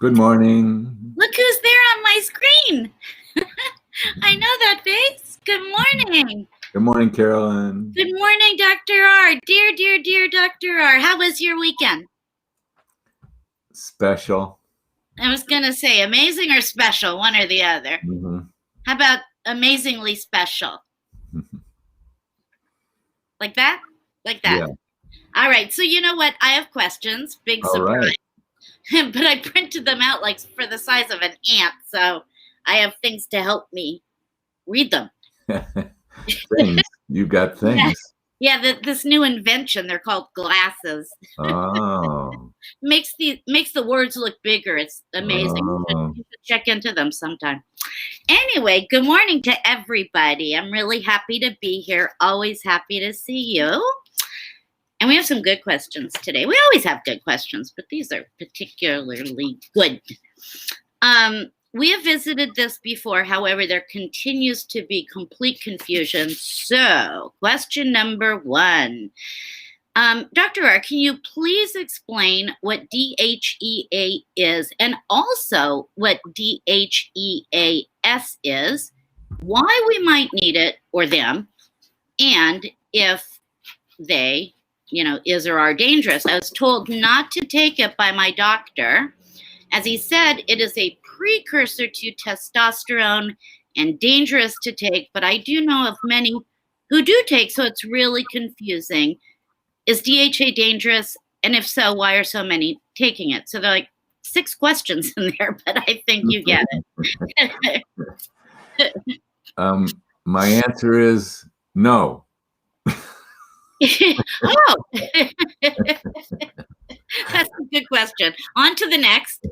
Good morning. Look who's there on my screen. I know that face. Good morning. Good morning, Carolyn. Good morning, Dr. R. Dear Dr. R. How was your weekend? Special. I was going to say amazing or special, one or the other. Mm-hmm. How about amazingly special? Like that? Like that. Yeah. All right. So you know what? I have questions. Big All surprise. right. But I printed them out like for the size of an ant. So I have things to help me read them. Things. You've got things. Yeah, this new invention, they're called glasses. Oh. makes the words look bigger. It's amazing. Oh. You should check into them sometime. Anyway, good morning to everybody. I'm really happy to be here. Always happy to see you. And we have some good questions today. We always have good questions, but these are particularly good. We have visited this before. However, there continues to be complete confusion. So, question number 1. Dr. R, can you please explain what DHEA is and also what DHEAS is, why we might need it or them, and if they, is or are dangerous? I was told not to take it by my doctor. As he said, it is a precursor to testosterone and dangerous to take, but I do know of many who do take, so it's really confusing. Is DHA dangerous? And if so, why are so many taking it? So there are like 6 questions in there, but I think you get it. My answer is no. Oh, that's a good question. On to the next.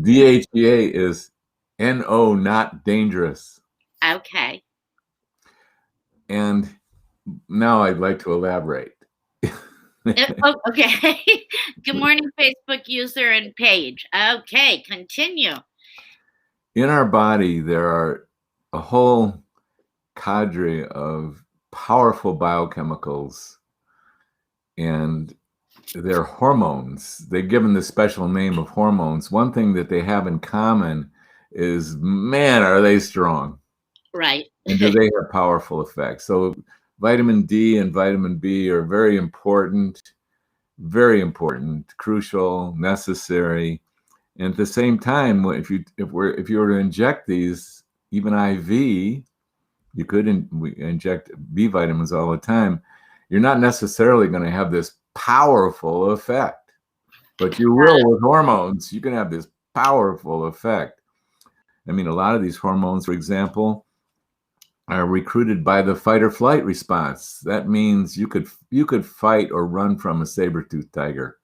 DHEA is NO, not dangerous. Okay. And now I'd like to elaborate. Okay. Good morning, Facebook user and page. Okay, continue. In our body, there are a whole cadre of powerful biochemicals, and they're hormones. They've given the special name of hormones. One thing that they have in common is, man, are they strong. Right. And do they have powerful effects? So vitamin D and vitamin B are very important, crucial, necessary. And at the same time, if you were to inject these, even IV, you could inject B vitamins all the time. You're not necessarily going to have this powerful effect, but you will with hormones. You can have this powerful effect. I mean, a lot of these hormones, for example, are recruited by the fight or flight response. That means you could fight or run from a saber-toothed tiger.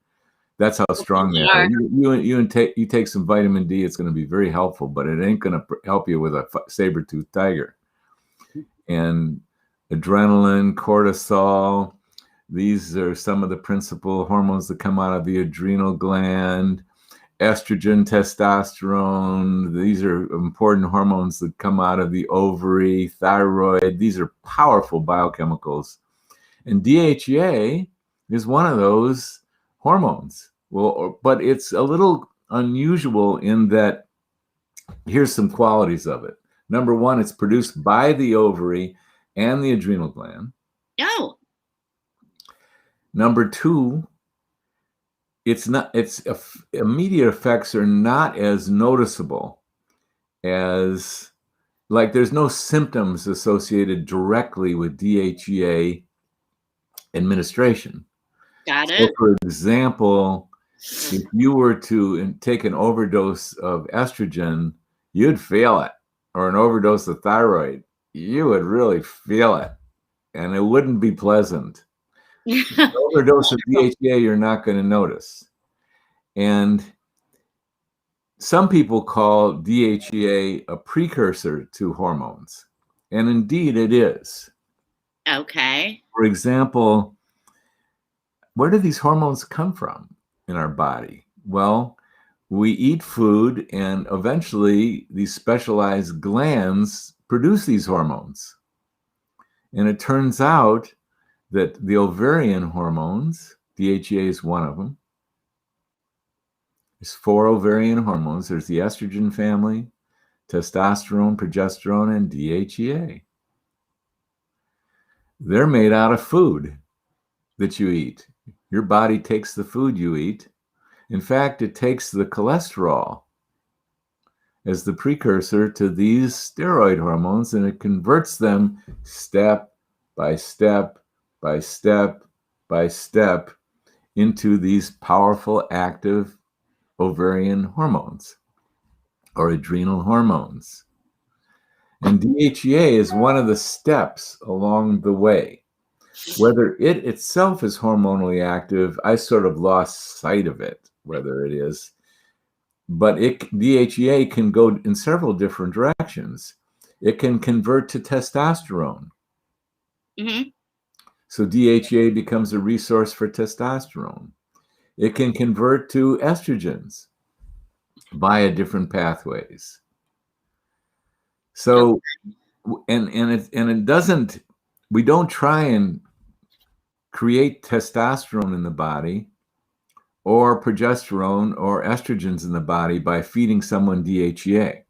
That's how strong they are. You take some vitamin D, it's going to be very helpful, but it ain't going to help you with a saber-toothed tiger. And adrenaline, cortisol, these are some of the principal hormones that come out of the adrenal gland. Estrogen, testosterone, these are important hormones that come out of the ovary, thyroid. These are powerful biochemicals. And DHEA is one of those hormones. Well, but it's a little unusual in that here's some qualities of it. Number 1, it's produced by the ovary and the adrenal gland. Oh. Number 2, its immediate effects are not as noticeable as, like, there's no symptoms associated directly with DHEA administration. Got it. So, for example, if you were to take an overdose of estrogen, you'd feel it, or an overdose of thyroid, you would really feel it, and it wouldn't be pleasant. An overdose of DHEA, you're not going to notice. And some people call DHEA a precursor to hormones, and indeed it is. Okay. For example, where do these hormones come from in our body? Well, we eat food, and eventually these specialized glands produce these hormones. And it turns out that the ovarian hormones, DHEA is one of them, There's 4 ovarian hormones. There's the estrogen family, testosterone, progesterone, and DHEA. They're made out of food that you eat. Your body takes the food you eat. In fact, it takes the cholesterol as the precursor to these steroid hormones, and it converts them step by step by step by step into these powerful active ovarian hormones or adrenal hormones. And DHEA is one of the steps along the way. Whether it itself is hormonally active, I sort of lost sight of it, whether it is. But DHEA can go in several different directions. It can convert to testosterone. Mm-hmm. So DHEA becomes a resource for testosterone. It can convert to estrogens via different pathways. So, and it doesn't, we don't try and create testosterone in the body or progesterone or estrogens in the body by feeding someone DHEA,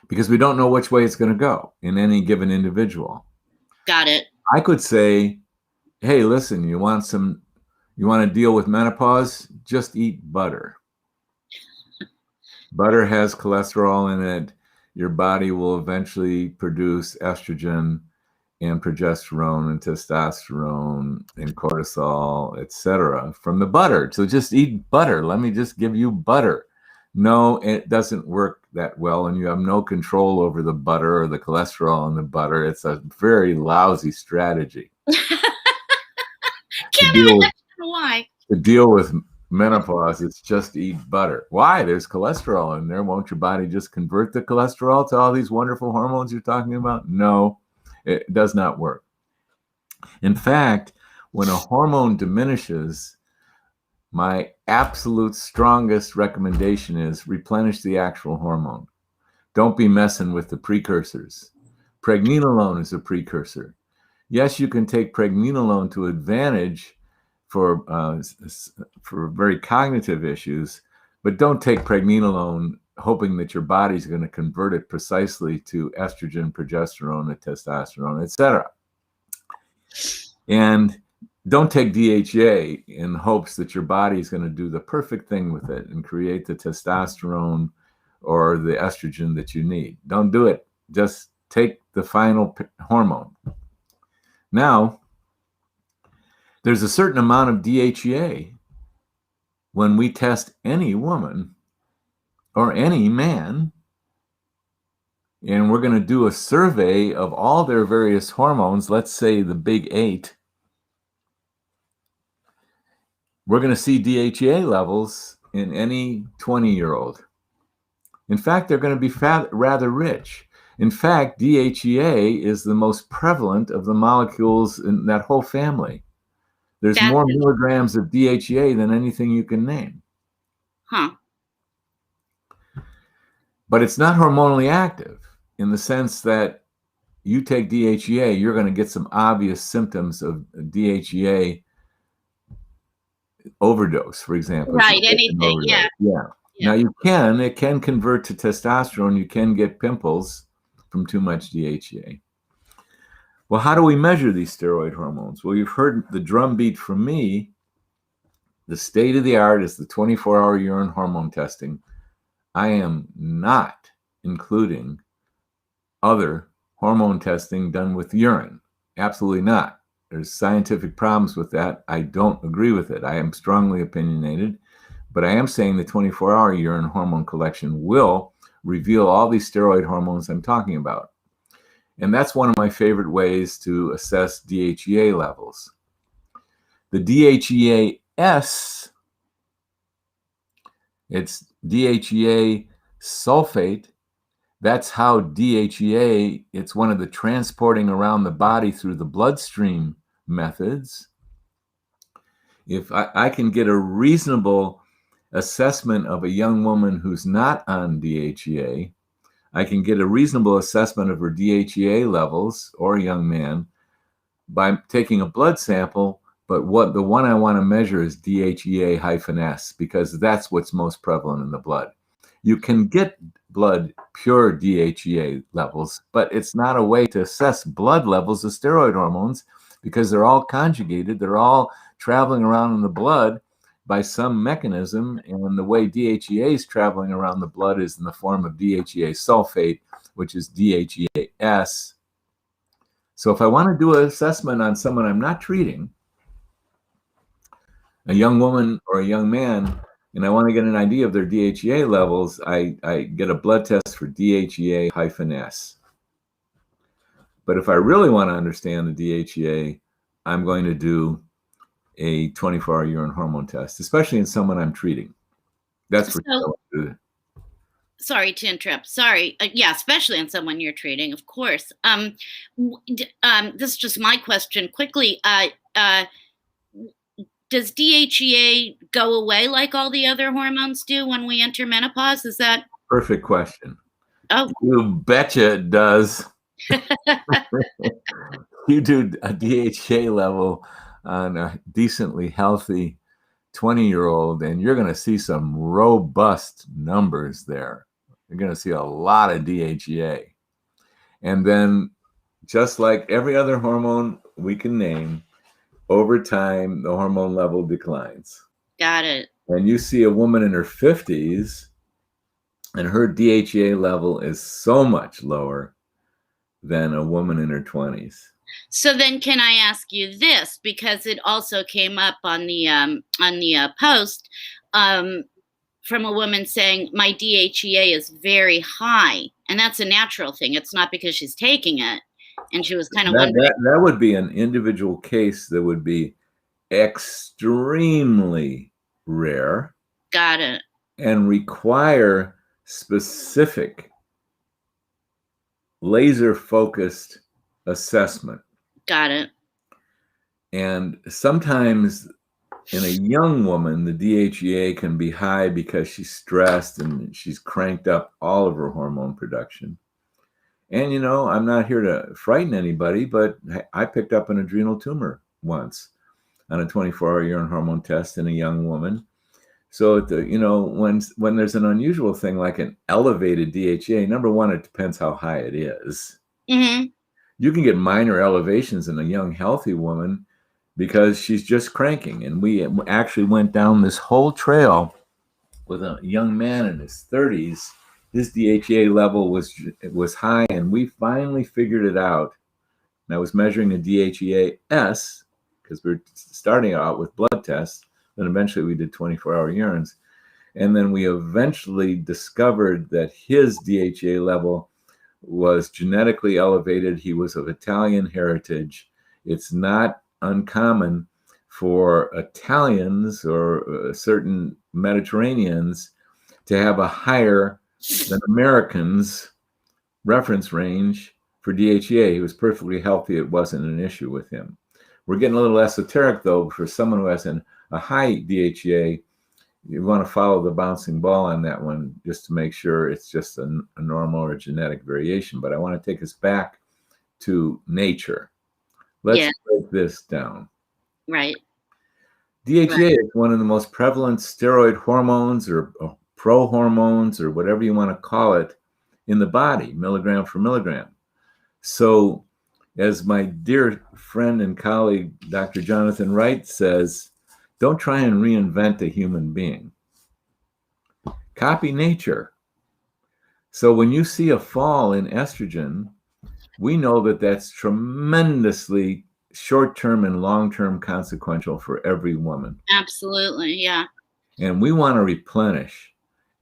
because we don't know which way it's going to go in any given individual. Got it. I could say, hey, listen, you want to deal with menopause? Just eat butter. Butter has cholesterol in it. Your body will eventually produce estrogen and progesterone and testosterone and cortisol, etc., from the butter. So just eat butter. Let me just give you butter. No, it doesn't work that well, and you have no control over the butter or the cholesterol in the butter. It's a very lousy strategy. Can't imagine why. To deal with menopause, it's just eat butter. Why? There's cholesterol in there. Won't your body just convert the cholesterol to all these wonderful hormones you're talking about? No, it does not work. In fact, when a hormone diminishes, my absolute strongest recommendation is replenish the actual hormone. Don't be messing with the precursors. Pregnenolone is a precursor. Yes, you can take pregnenolone to advantage for very cognitive issues, but don't take pregnenolone hoping that your body's going to convert it precisely to estrogen, progesterone, and testosterone, etc. And don't take DHEA in hopes that your body is going to do the perfect thing with it and create the testosterone or the estrogen that you need. Don't do it. Just take the final hormone. Now, there's a certain amount of DHEA when we test any woman or any man, and we're going to do a survey of all their various hormones, let's say the big 8. We're going to see DHEA levels in any 20-year-old. In fact, they're going to be rather rich. In fact, DHEA is the most prevalent of the molecules in that whole family. There's more milligrams of DHEA than anything you can name. Huh. But it's not hormonally active in the sense that you take DHEA, you're going to get some obvious symptoms of DHEA overdose, for example. Right, anything, yeah. Now it can convert to testosterone. You can get pimples from too much DHEA. Well, how do we measure these steroid hormones? Well, you've heard the drumbeat from me. The state of the art is the 24-hour urine hormone testing. I am not including other hormone testing done with urine. Absolutely not. There's scientific problems with that. I don't agree with it. I am strongly opinionated, but I am saying the 24-hour urine hormone collection will reveal all these steroid hormones I'm talking about. And that's one of my favorite ways to assess DHEA levels. The DHEA-S, it's DHEA sulfate. That's how DHEA, it's one of the transporting around the body through the bloodstream methods. If I can get a reasonable assessment of a young woman who's not on DHEA, I can get a reasonable assessment of her DHEA levels, or a young man, by taking a blood sample But the one I want to measure is DHEA-S, because that's what's most prevalent in the blood. You can get blood pure DHEA levels, but it's not a way to assess blood levels of steroid hormones, because they're all conjugated. They're all traveling around in the blood by some mechanism. And the way DHEA is traveling around the blood is in the form of DHEA sulfate, which is DHEA-S. So if I want to do an assessment on someone I'm not treating, a young woman or a young man, and I want to get an idea of their DHEA levels, I get a blood test for DHEA-S. But if I really want to understand the DHEA, I'm going to do a 24-hour urine hormone test, especially in someone I'm treating. That's for sure. Sorry to interrupt. Sorry. Yeah, especially in someone you're treating, of course. This is just my question quickly. Does DHEA go away like all the other hormones do when we enter menopause? Is that? Perfect question. Oh, you betcha it does. You do a DHEA level on a decently healthy 20-year-old, and you're going to see some robust numbers there. You're going to see a lot of DHEA. And then, just like every other hormone we can name, over time, the hormone level declines. Got it. And you see a woman in her 50s, and her DHEA level is so much lower than a woman in her 20s. So then, can I ask you this, because it also came up on the post from a woman saying my DHEA is very high, and that's a natural thing. It's not because she's taking it. And she was kind of wondering. That would be an individual case that would be extremely rare. Got it. And require specific laser-focused assessment. Got it. And sometimes in a young woman, the DHEA can be high because she's stressed and she's cranked up all of her hormone production. And, you know, I'm not here to frighten anybody, but I picked up an adrenal tumor once on a 24-hour urine hormone test in a young woman. So, you know, when there's an unusual thing like an elevated DHEA, number one, it depends how high it is. Mm-hmm. You can get minor elevations in a young, healthy woman because she's just cranking. And we actually went down this whole trail with a young man in his 30s. His DHEA level was high, and we finally figured it out. And I was measuring a DHEA-S because we were starting out with blood tests. Then eventually we did 24-hour urines. And then we eventually discovered that his DHEA level was genetically elevated. He was of Italian heritage. It's not uncommon for Italians or certain Mediterraneans to have a higher than Americans reference range for DHEA. He was perfectly healthy. It wasn't an issue with him. We're getting a little esoteric, though. For someone who has a high DHEA, you want to follow the bouncing ball on that one just to make sure it's just a normal or genetic variation. But I want to take us back to nature. Let's break this down. Right. DHEA is one of the most prevalent steroid hormones or pro-hormones or whatever you want to call it in the body, milligram for milligram. So as my dear friend and colleague, Dr. Jonathan Wright says, don't try and reinvent a human being. Copy nature. So when you see a fall in estrogen, we know that that's tremendously short-term and long-term consequential for every woman. Absolutely, yeah. And we want to replenish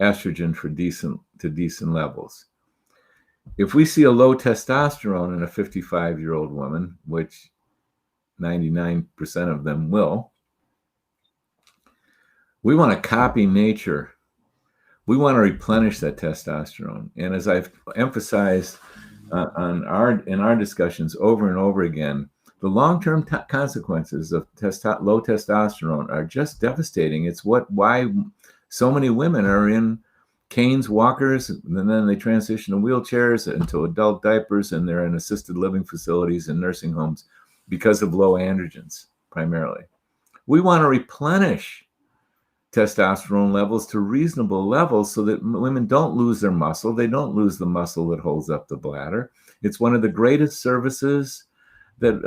estrogen for decent levels. If we see a low testosterone in a 55-year-old woman, which 99% of them will, we want to copy nature. We want to replenish that testosterone. And as I've emphasized in our discussions over and over again, the long-term consequences of low testosterone are just devastating. It's why so many women are in canes, walkers, and then they transition to wheelchairs into adult diapers, and they're in assisted living facilities and nursing homes because of low androgens, primarily. We want to replenish testosterone levels to reasonable levels so that women don't lose their muscle. They don't lose the muscle that holds up the bladder. It's one of the greatest services that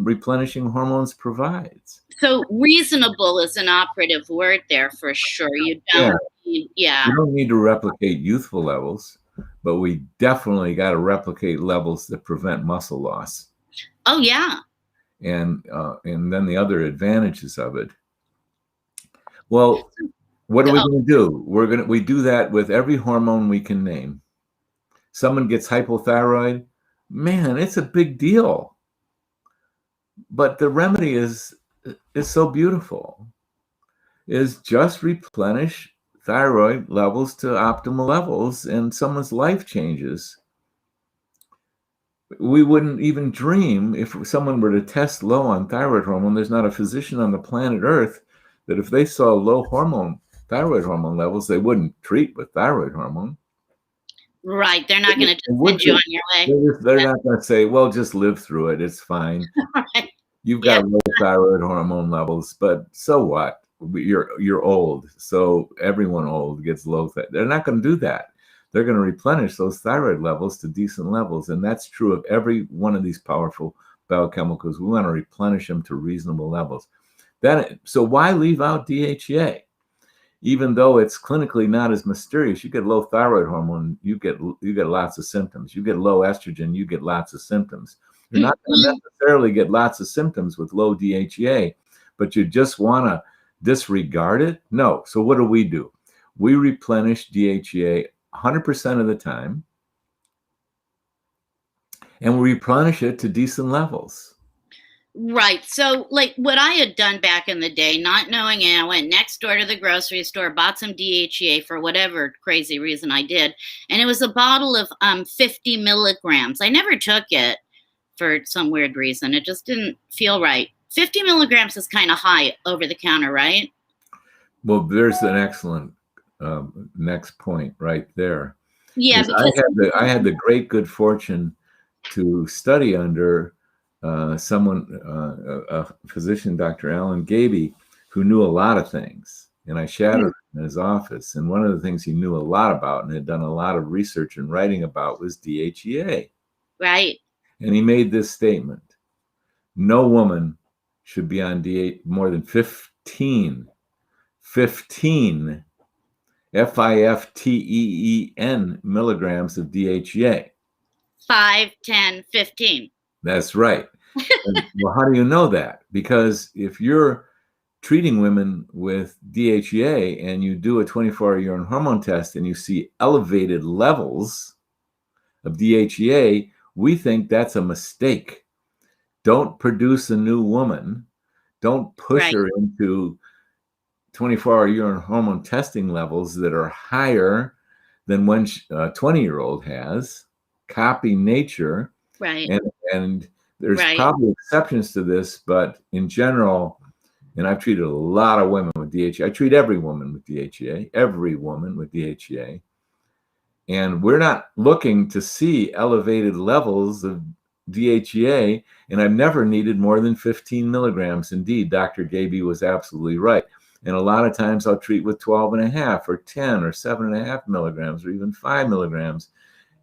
replenishing hormones provides. So reasonable is an operative word there for sure. You don't need, We don't need to replicate youthful levels, but we definitely got to replicate levels that prevent muscle loss. Oh yeah. And then the other advantages of it. Well, what are we going to do? We do that with every hormone we can name. Someone gets hypothyroid, man, it's a big deal. But the remedy is so beautiful. Is just replenish thyroid levels to optimal levels, and someone's life changes. We wouldn't even dream if someone were to test low on thyroid hormone. There's not a physician on the planet Earth that if they saw low thyroid hormone levels, they wouldn't treat with thyroid hormone. Right. They're not going to just send you on your way. They're not going to say, well, just live through it. It's fine. Right. You've got low thyroid hormone levels, but so what? You're old. So everyone old gets low. They're not going to do that. They're going to replenish those thyroid levels to decent levels. And that's true of every one of these powerful biochemicals. We want to replenish them to reasonable levels. So why leave out DHEA? Even though it's clinically not as mysterious, you get low thyroid hormone, you get lots of symptoms. You get low estrogen, you get lots of symptoms. You're not going to necessarily get lots of symptoms with low DHEA, but you just want to disregard it? No. So what do? We replenish DHEA 100% of the time, and we replenish it to decent levels. Right. So like what I had done back in the day, not knowing it, I went next door to the grocery store, bought some DHEA for whatever crazy reason I did. And it was a bottle of 50 milligrams. I never took it for some weird reason. It just didn't feel right. 50 milligrams is kind of high over the counter, right? Well, there's an excellent next point right there. Yeah. I had the great good fortune to study under a physician, Dr. Alan Gaby, who knew a lot of things. And I shadowed him in his office. And one of the things he knew a lot about and had done a lot of research and writing about was DHEA. Right. And he made this statement: no woman should be on more than 15 FIFTEEN milligrams of DHEA. 5, 10, 15. That's right. Well, how do you know that? Because if you're treating women with DHEA and you do a 24-hour urine hormone test and you see elevated levels of DHEA, we think that's a mistake. Don't produce a new woman. Don't push her into 24-hour urine hormone testing levels that are higher than when a 20-year-old has. Copy nature. Right. And there's probably exceptions to this, but in general, and I've treated a lot of women with DHEA. I treat every woman with DHEA. And we're not looking to see elevated levels of DHEA, and I've never needed more than 15 milligrams. Indeed, Dr. Gaby was absolutely right. And a lot of times I'll treat with 12.5 or 10 or 7.5 milligrams or even 5 milligrams.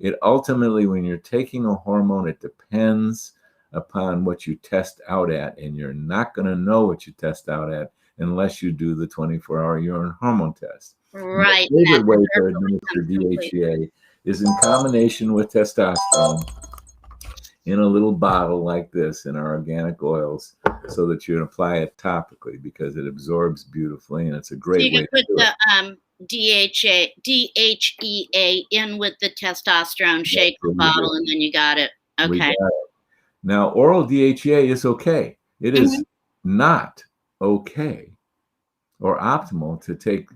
It ultimately, when you're taking a hormone, it depends upon what you test out at, and you're not going to know what you test out at unless you do the 24-hour urine hormone test. Right. The favorite way to administer DHEA is in combination with testosterone in a little bottle like this in our organic oils, so that you can apply it topically because it absorbs beautifully, and it's a great way to do it. You can put the DHEA in with the testosterone, shake the bottle, and then you got it. Okay. Now, oral DHEA is okay. It is not okay or optimal to take.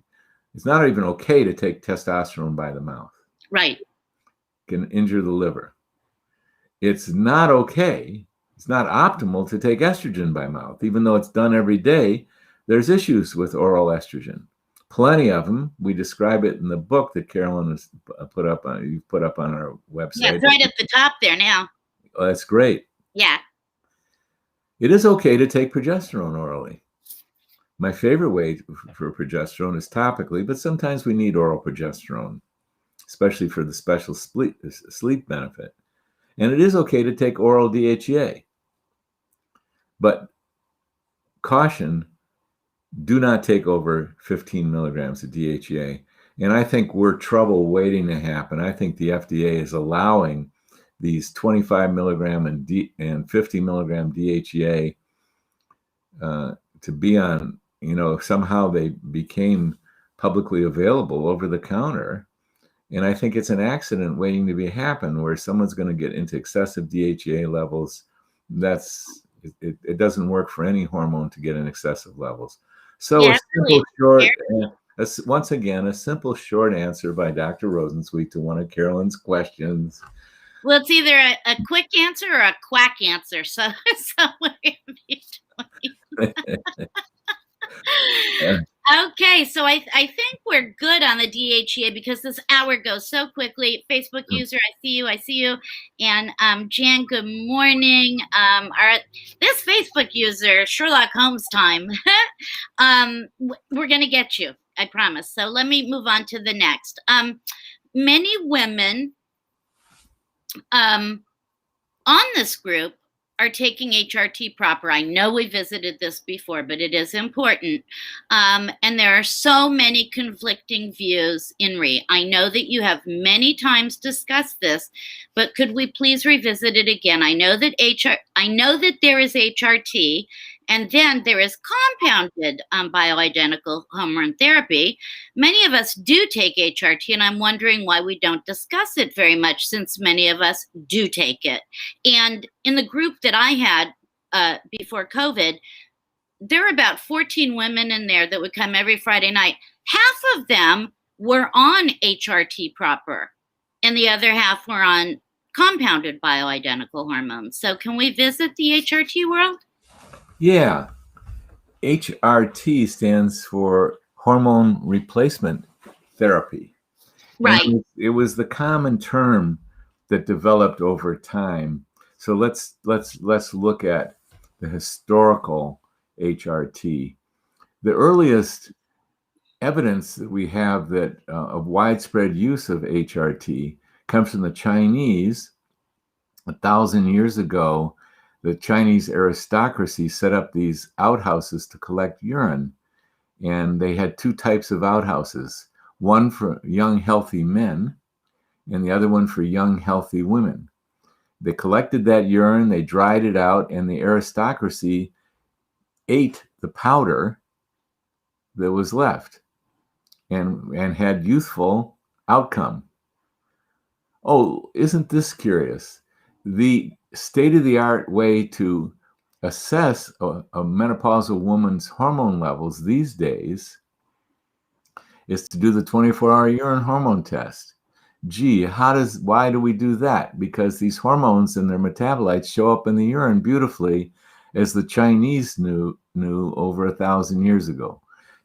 It's not even okay to take testosterone by the mouth. Right. It can injure the liver. It's not okay. It's not optimal to take estrogen by mouth, even though it's done every day. There's issues with oral estrogen. Plenty of them. We describe it in the book that Carolyn has put up on our website. Yeah, it's right at the top there now. Oh, that's great. Yeah. It is okay to take progesterone orally. My favorite way for progesterone is topically, but sometimes we need oral progesterone, especially for the special sleep benefit. And it is okay to take oral DHEA. But caution, do not take over 15 milligrams of DHEA. And I think we're trouble waiting to happen. I think the FDA is allowing these 25 milligram and 50 milligram DHEA to be on, somehow they became publicly available over the counter. And I think it's an accident waiting to happen where someone's going to get into excessive DHEA levels. It doesn't work for any hormone to get in excessive levels. So Yeah, once again, a simple short answer by Dr. Rosensweet to one of Carolyn's questions. Well, it's either a quick answer or a quack answer. So Okay, so I think we're good on the DHEA because this hour goes so quickly. Facebook user, I see you. And Jan, good morning. This Facebook user, Sherlock Holmes time. We're going to get you, I promise. So let me move on to the next. Many women on this group are taking HRT proper. I know we visited this before, but it is important. And there are so many conflicting views in Re. I know that you have many times discussed this, but could we please revisit it again? I know that there is HRT, and then there is compounded bioidentical hormone therapy. Many of us do take HRT, and I'm wondering why we don't discuss it very much since many of us do take it. And in the group that I had before COVID, there were about 14 women in there that would come every Friday night. Half of them were on HRT proper, and the other half were on compounded bioidentical hormones. So can we visit the HRT world? Yeah. HRT stands for hormone replacement therapy. Right. And it was the common term that developed over time. So let's look at the historical HRT. The earliest evidence that we have that of widespread use of HRT comes from the Chinese. 1,000 years ago, the Chinese aristocracy set up these outhouses to collect urine. And they had two types of outhouses, one for young, healthy men, and the other one for young, healthy women. They collected that urine, they dried it out, and the aristocracy ate the powder that was left and had youthful outcome. Oh, isn't this curious? The state-of-the-art way to assess a menopausal woman's hormone levels these days is to do the 24-hour urine hormone test. Gee, why do we do that? Because these hormones and their metabolites show up in the urine beautifully, as the Chinese knew over 1,000 years ago.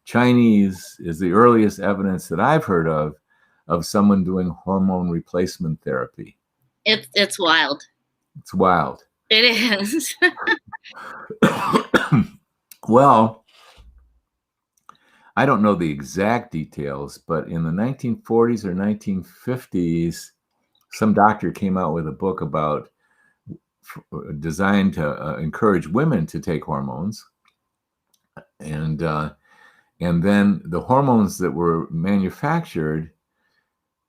Chinese is the earliest evidence that I've heard of someone doing hormone replacement therapy. It's wild. It's wild. It is. Well, I don't know the exact details, but in the 1940s or 1950s, some doctor came out with a book designed to encourage women to take hormones. And then the hormones that were manufactured,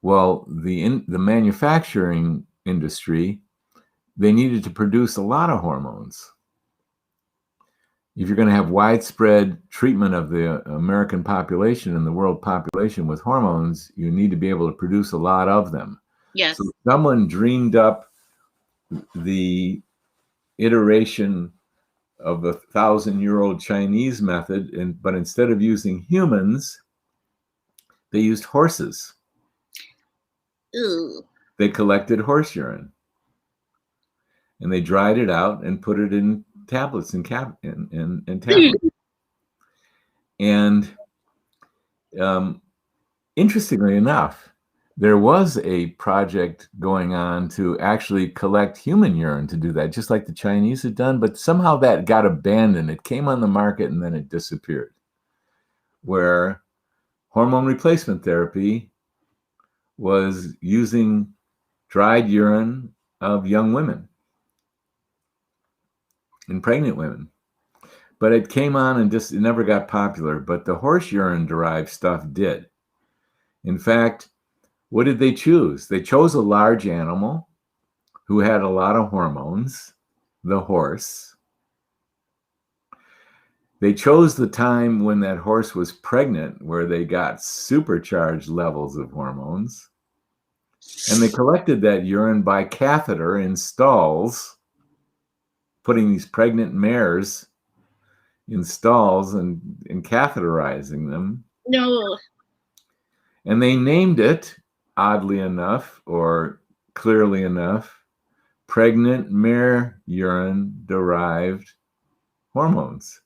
well, the manufacturing industry, they needed to produce a lot of hormones. If you're going to have widespread treatment of the American population and the world population with hormones, you need to be able to produce a lot of them. Yes. So someone dreamed up the iteration of the 1,000-year-old Chinese method, but instead of using humans, they used horses. Ooh. They collected horse urine, and they dried it out and put it in tablets and tablets. And interestingly enough, there was a project going on to actually collect human urine to do that, just like the Chinese had done, but somehow that got abandoned. It came on the market and then it disappeared. where hormone replacement therapy was using dried urine of young women and pregnant women. But it came on and it never got popular. But the horse urine derived stuff did. In fact, what did they choose? They chose a large animal who had a lot of hormones, the horse. They chose the time when that horse was pregnant, where they got supercharged levels of hormones. And they collected that urine by catheter in stalls, putting these pregnant mares in stalls and catheterizing them. No. And they named it, oddly enough, or clearly enough, pregnant mare urine derived hormones.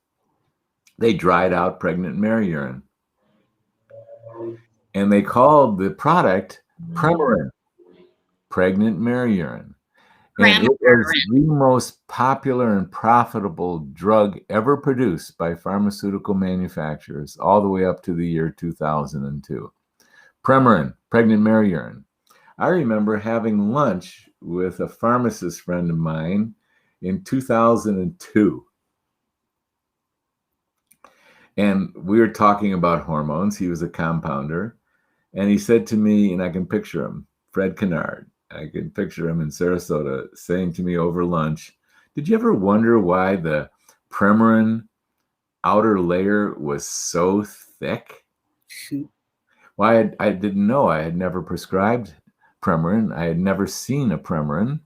They dried out pregnant mare urine. And they called the product Premarin, pregnant mare urine. And it was the most popular and profitable drug ever produced by pharmaceutical manufacturers all the way up to the year 2002. Premarin, pregnant mare urine. I remember having lunch with a pharmacist friend of mine in 2002. And we were talking about hormones. He was a compounder. And he said to me, and I can picture him, Fred Kennard, I can picture him in Sarasota saying to me over lunch, did you ever wonder why the Premarin outer layer was so thick? Why, I didn't know. I had never prescribed Premarin. I had never seen a Premarin.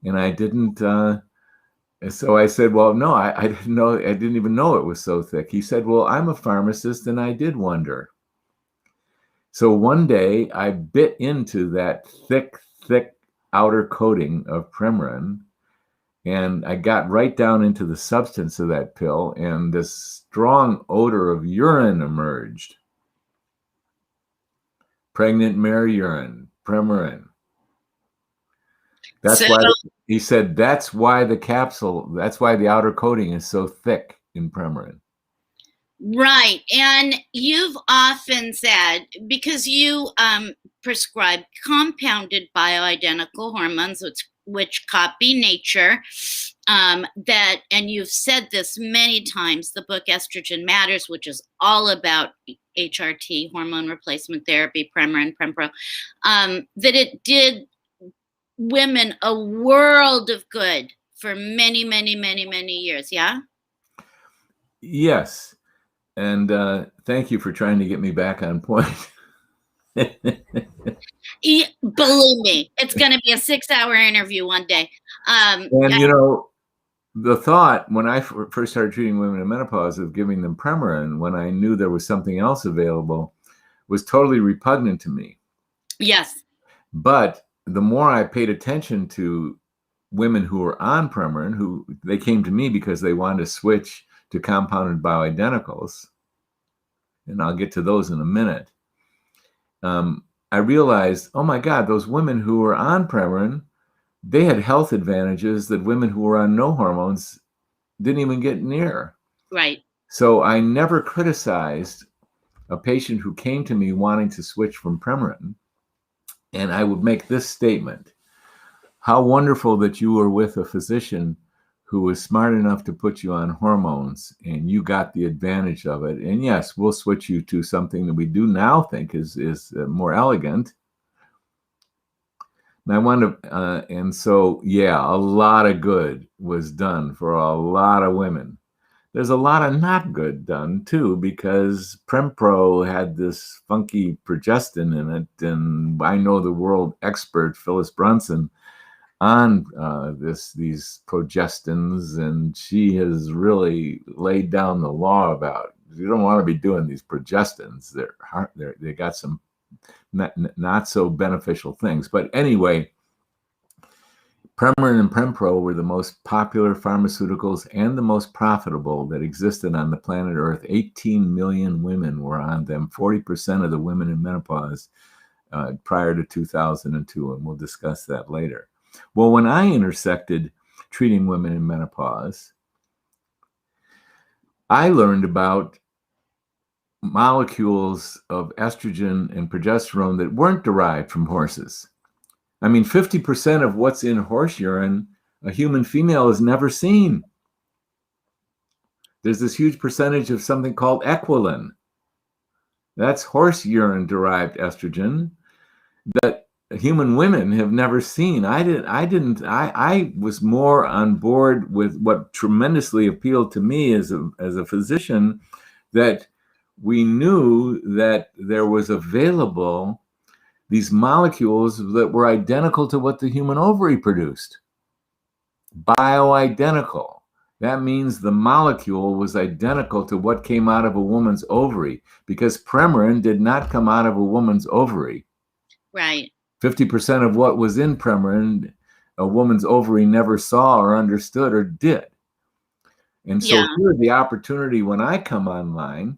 And I didn't, so I said, well, no, I didn't know. I didn't even know it was so thick. He said, well, I'm a pharmacist and I did wonder. So one day I bit into that thick outer coating of Premarin, and I got right down into the substance of that pill, and this strong odor of urine emerged. Pregnant mare urine, Premarin. That's why he said that's why the capsule, that's why the outer coating is so thick in Premarin. Right. And you've often said, because you prescribe compounded bioidentical hormones, which copy nature, that, and you've said this many times, the book Estrogen Matters, which is all about HRT, hormone replacement therapy, Premarin, Prempro, that it did women a world of good for many, many, many, many years. Yeah? Yes. And thank you for trying to get me back on point. Believe me, it's going to be a 6-hour interview one day. And you know, the thought when I first started treating women in menopause of giving them Premarin, when I knew there was something else available, was totally repugnant to me. Yes. But the more I paid attention to women who were on Premarin, who they came to me because they wanted to switch to compounded bioidenticals, and I'll get to those in a minute, I realized, oh my God, those women who were on Premarin, they had health advantages that women who were on no hormones didn't even get near. Right. So I never criticized a patient who came to me wanting to switch from Premarin, and I would make this statement: how wonderful that you were with a physician who was smart enough to put you on hormones and you got the advantage of it. And yes, we'll switch you to something that we do now think is more elegant. And I want to, and so, yeah, a lot of good was done for a lot of women. There's a lot of not good done too, because Prempro had this funky progestin in it. And I know the world expert, Phyllis Brunson, on these progestins, and she has really laid down the law about you don't want to be doing these progestins. They got some not so beneficial things. But anyway, Premarin and Prempro were the most popular pharmaceuticals and the most profitable that existed on the planet Earth. 18 million women were on them, 40% of the women in menopause prior to 2002, and we'll discuss that later. Well, when I intersected treating women in menopause, I learned about molecules of estrogen and progesterone that weren't derived from horses. I mean, 50% of what's in horse urine, a human female has never seen. There's this huge percentage of something called equilin. That's horse urine derived estrogen that human women have never seen. I was more on board with what tremendously appealed to me as a physician, that we knew that there was available these molecules that were identical to what the human ovary produced. Bioidentical. That means the molecule was identical to what came out of a woman's ovary, because Premarin did not come out of a woman's ovary. Right. 50% of what was in Premarin, a woman's ovary never saw or understood or did. And so here, the opportunity when I come online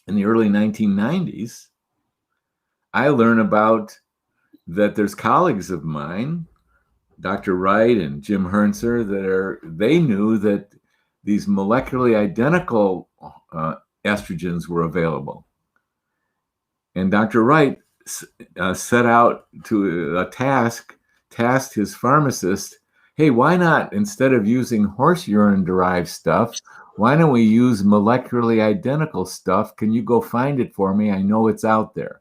in the early 1990s, I learn about that there's colleagues of mine, Dr. Wright and Jim Hernser, they knew that these molecularly identical estrogens were available. And Dr. Wright set out to tasked his pharmacist, hey, why not, instead of using horse urine derived stuff, why don't we use molecularly identical stuff? Can you go find it for me? I know it's out there.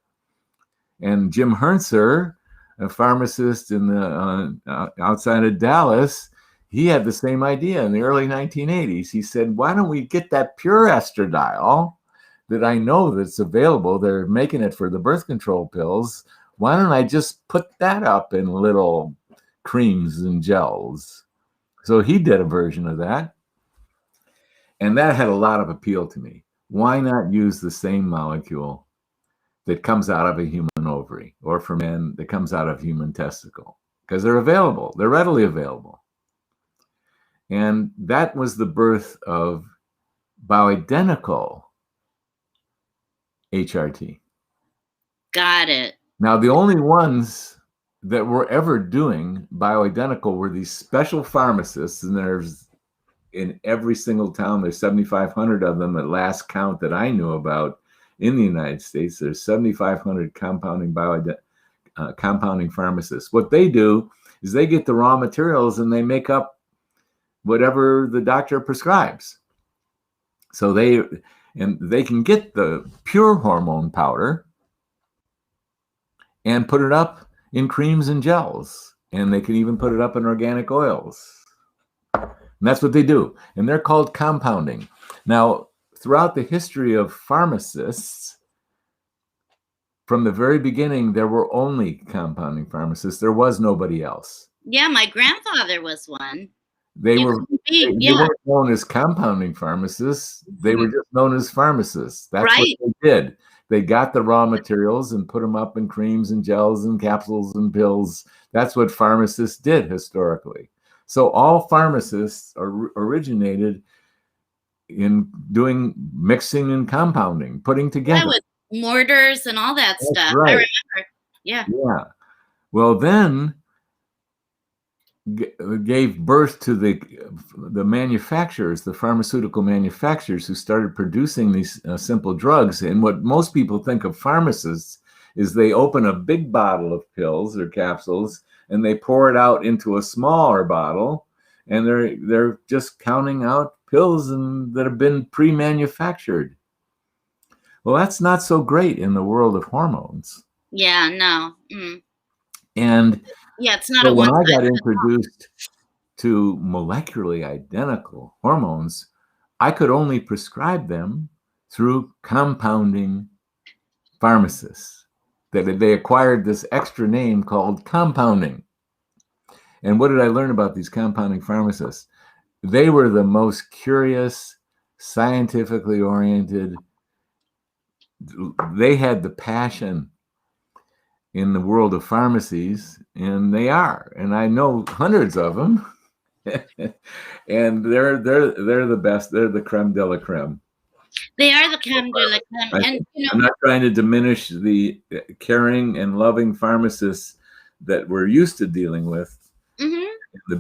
And Jim Hernser, a pharmacist in the outside of Dallas, he had the same idea in the early 1980s. He said, why don't we get that pure estradiol that I know that's available? They're making it for the birth control pills. Why don't I just put that up in little creams and gels? So he did a version of that. And that had a lot of appeal to me. Why not use the same molecule that comes out of a human ovary, or for men that comes out of human testicle? Because they're available. They're readily available. And that was the birth of bioidentical HRT. Got it. Now, the only ones that were ever doing bioidentical were these special pharmacists, and there's in every single town, there's 7,500 of them at last count that I knew about in the United States. There's 7,500 compounding pharmacists. What they do is they get the raw materials and they make up whatever the doctor prescribes. So they can get the pure hormone powder and put it up in creams and gels, and they can even put it up in organic oils. And that's what they do. And they're called compounding. Now, throughout the history of pharmacists, from the very beginning, there were only compounding pharmacists. There was nobody else. Yeah, my grandfather was one. They weren't known as compounding pharmacists. They were just known as pharmacists. That's what they did. They got the raw materials and put them up in creams and gels and capsules and pills. That's what pharmacists did historically. So all pharmacists originated in doing mixing and compounding, putting together. With mortars and all that stuff. Right. I remember. Yeah. Yeah. Well, then gave birth to the manufacturers, the pharmaceutical manufacturers, who started producing these simple drugs. And what most people think of pharmacists is they open a big bottle of pills or capsules and they pour it out into a smaller bottle, and they're just counting out pills that have been pre-manufactured. Well, that's not so great in the world of hormones. Yeah, no. And yeah, it's not so when I got introduced to molecularly identical hormones, I could only prescribe them through compounding pharmacists. That they acquired this extra name called compounding. And what did I learn about these compounding pharmacists? They were the most curious, scientifically oriented. They had the passion in the world of pharmacies, and they are. And I know hundreds of them, and they're the best. They're the creme de la creme. They are the creme de la creme. And I'm not trying to diminish the caring and loving pharmacists that we're used to dealing with. In the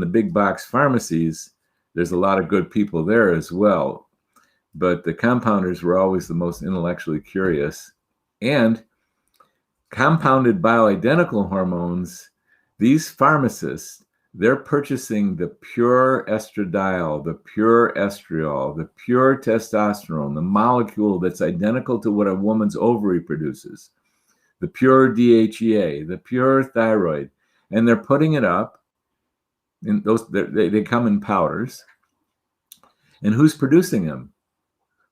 big box pharmacies. There's a lot of good people there as well. but the compounders were always the most intellectually curious. And compounded bioidentical hormones, these pharmacists, they're purchasing the pure estradiol, the pure estriol, the pure testosterone, the molecule that's identical to what a woman's ovary produces, the pure DHEA, the pure thyroid, and they're putting it up in those. They come in powders. And who's producing them?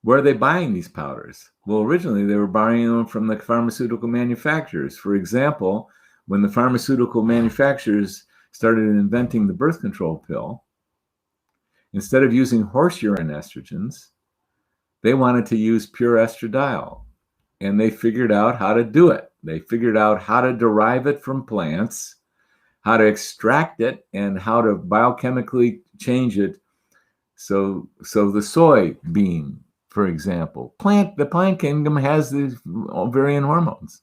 Where are they buying these powders? Well, originally they were buying them from the pharmaceutical manufacturers. For example, when the pharmaceutical manufacturers started inventing the birth control pill, instead of using horse urine estrogens, they wanted to use pure estradiol. And they figured out how to do it. They figured out how to derive it from plants, how to extract it, and how to biochemically change it. So the soybean, for example, the plant kingdom has these ovarian hormones.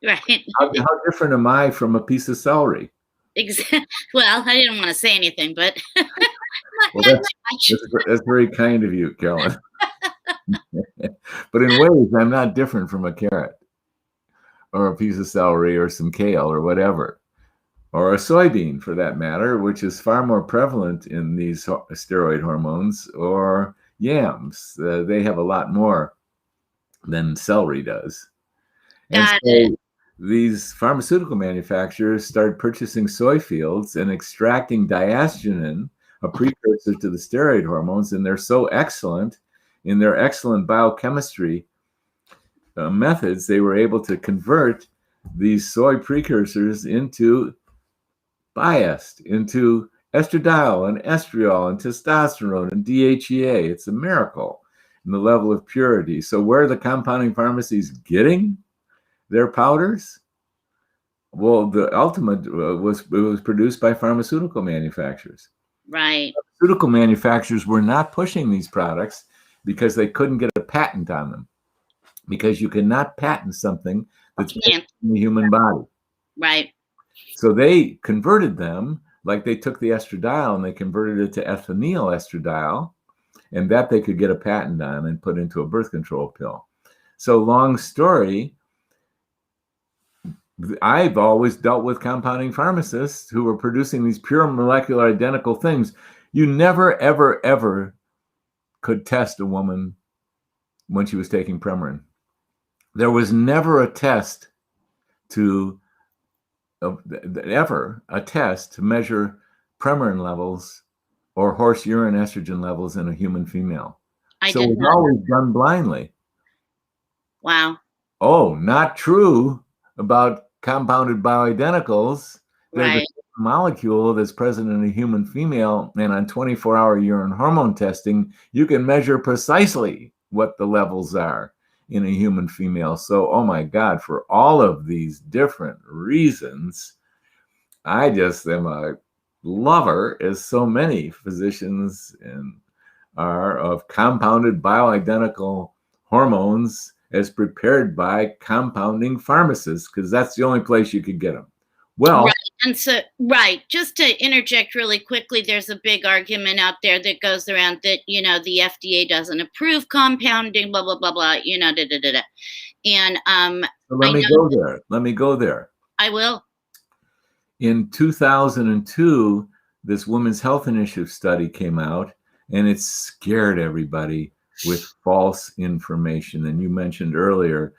Right. How different am I from a piece of celery? Well, I didn't want to say anything, but Well, that's very kind of you, Carolyn. But in ways, I'm not different from a carrot or a piece of celery or some kale or whatever, or a soybean for that matter, which is far more prevalent in these steroid hormones, or yams. They have a lot more than celery does. And so these pharmaceutical manufacturers started purchasing soy fields and extracting diasterogen, a precursor to the steroid hormones, and they're so excellent in their excellent biochemistry methods, they were able to convert these soy precursors into into estradiol and estriol and testosterone and DHEA. It's a miracle in the level of purity. So where are the compounding pharmacies getting their powders? Well, the ultimate was produced by pharmaceutical manufacturers. Right. Pharmaceutical manufacturers were not pushing these products because they couldn't get a patent on them, because you cannot patent something that's in the human body. Right. So they converted them, like they took the estradiol and they converted it to ethinyl estradiol, and that they could get a patent on and put into a birth control pill. So long story, I've always dealt with compounding pharmacists who were producing these pure molecular identical things. You never, ever, ever could test a woman when she was taking Premarin. There was never a test to measure Premarin levels or horse urine estrogen levels in a human female. So it was always done blindly. Wow. Oh, not true about compounded bioidenticals. There's a molecule that's present in a human female, and on 24-hour urine hormone testing, you can measure precisely what the levels are in a human female. So, oh my God, for all of these different reasons, I just am a lover, as so many physicians are, of compounded bioidentical hormones as prepared by compounding pharmacists, because that's the only place you could get them. Well, right. And so, just to interject really quickly, there's a big argument out there that goes around that, the FDA doesn't approve compounding, blah, blah, blah, blah, And so let me go there. I will. In 2002, this Women's Health Initiative study came out, and it scared everybody with false information. And you mentioned earlier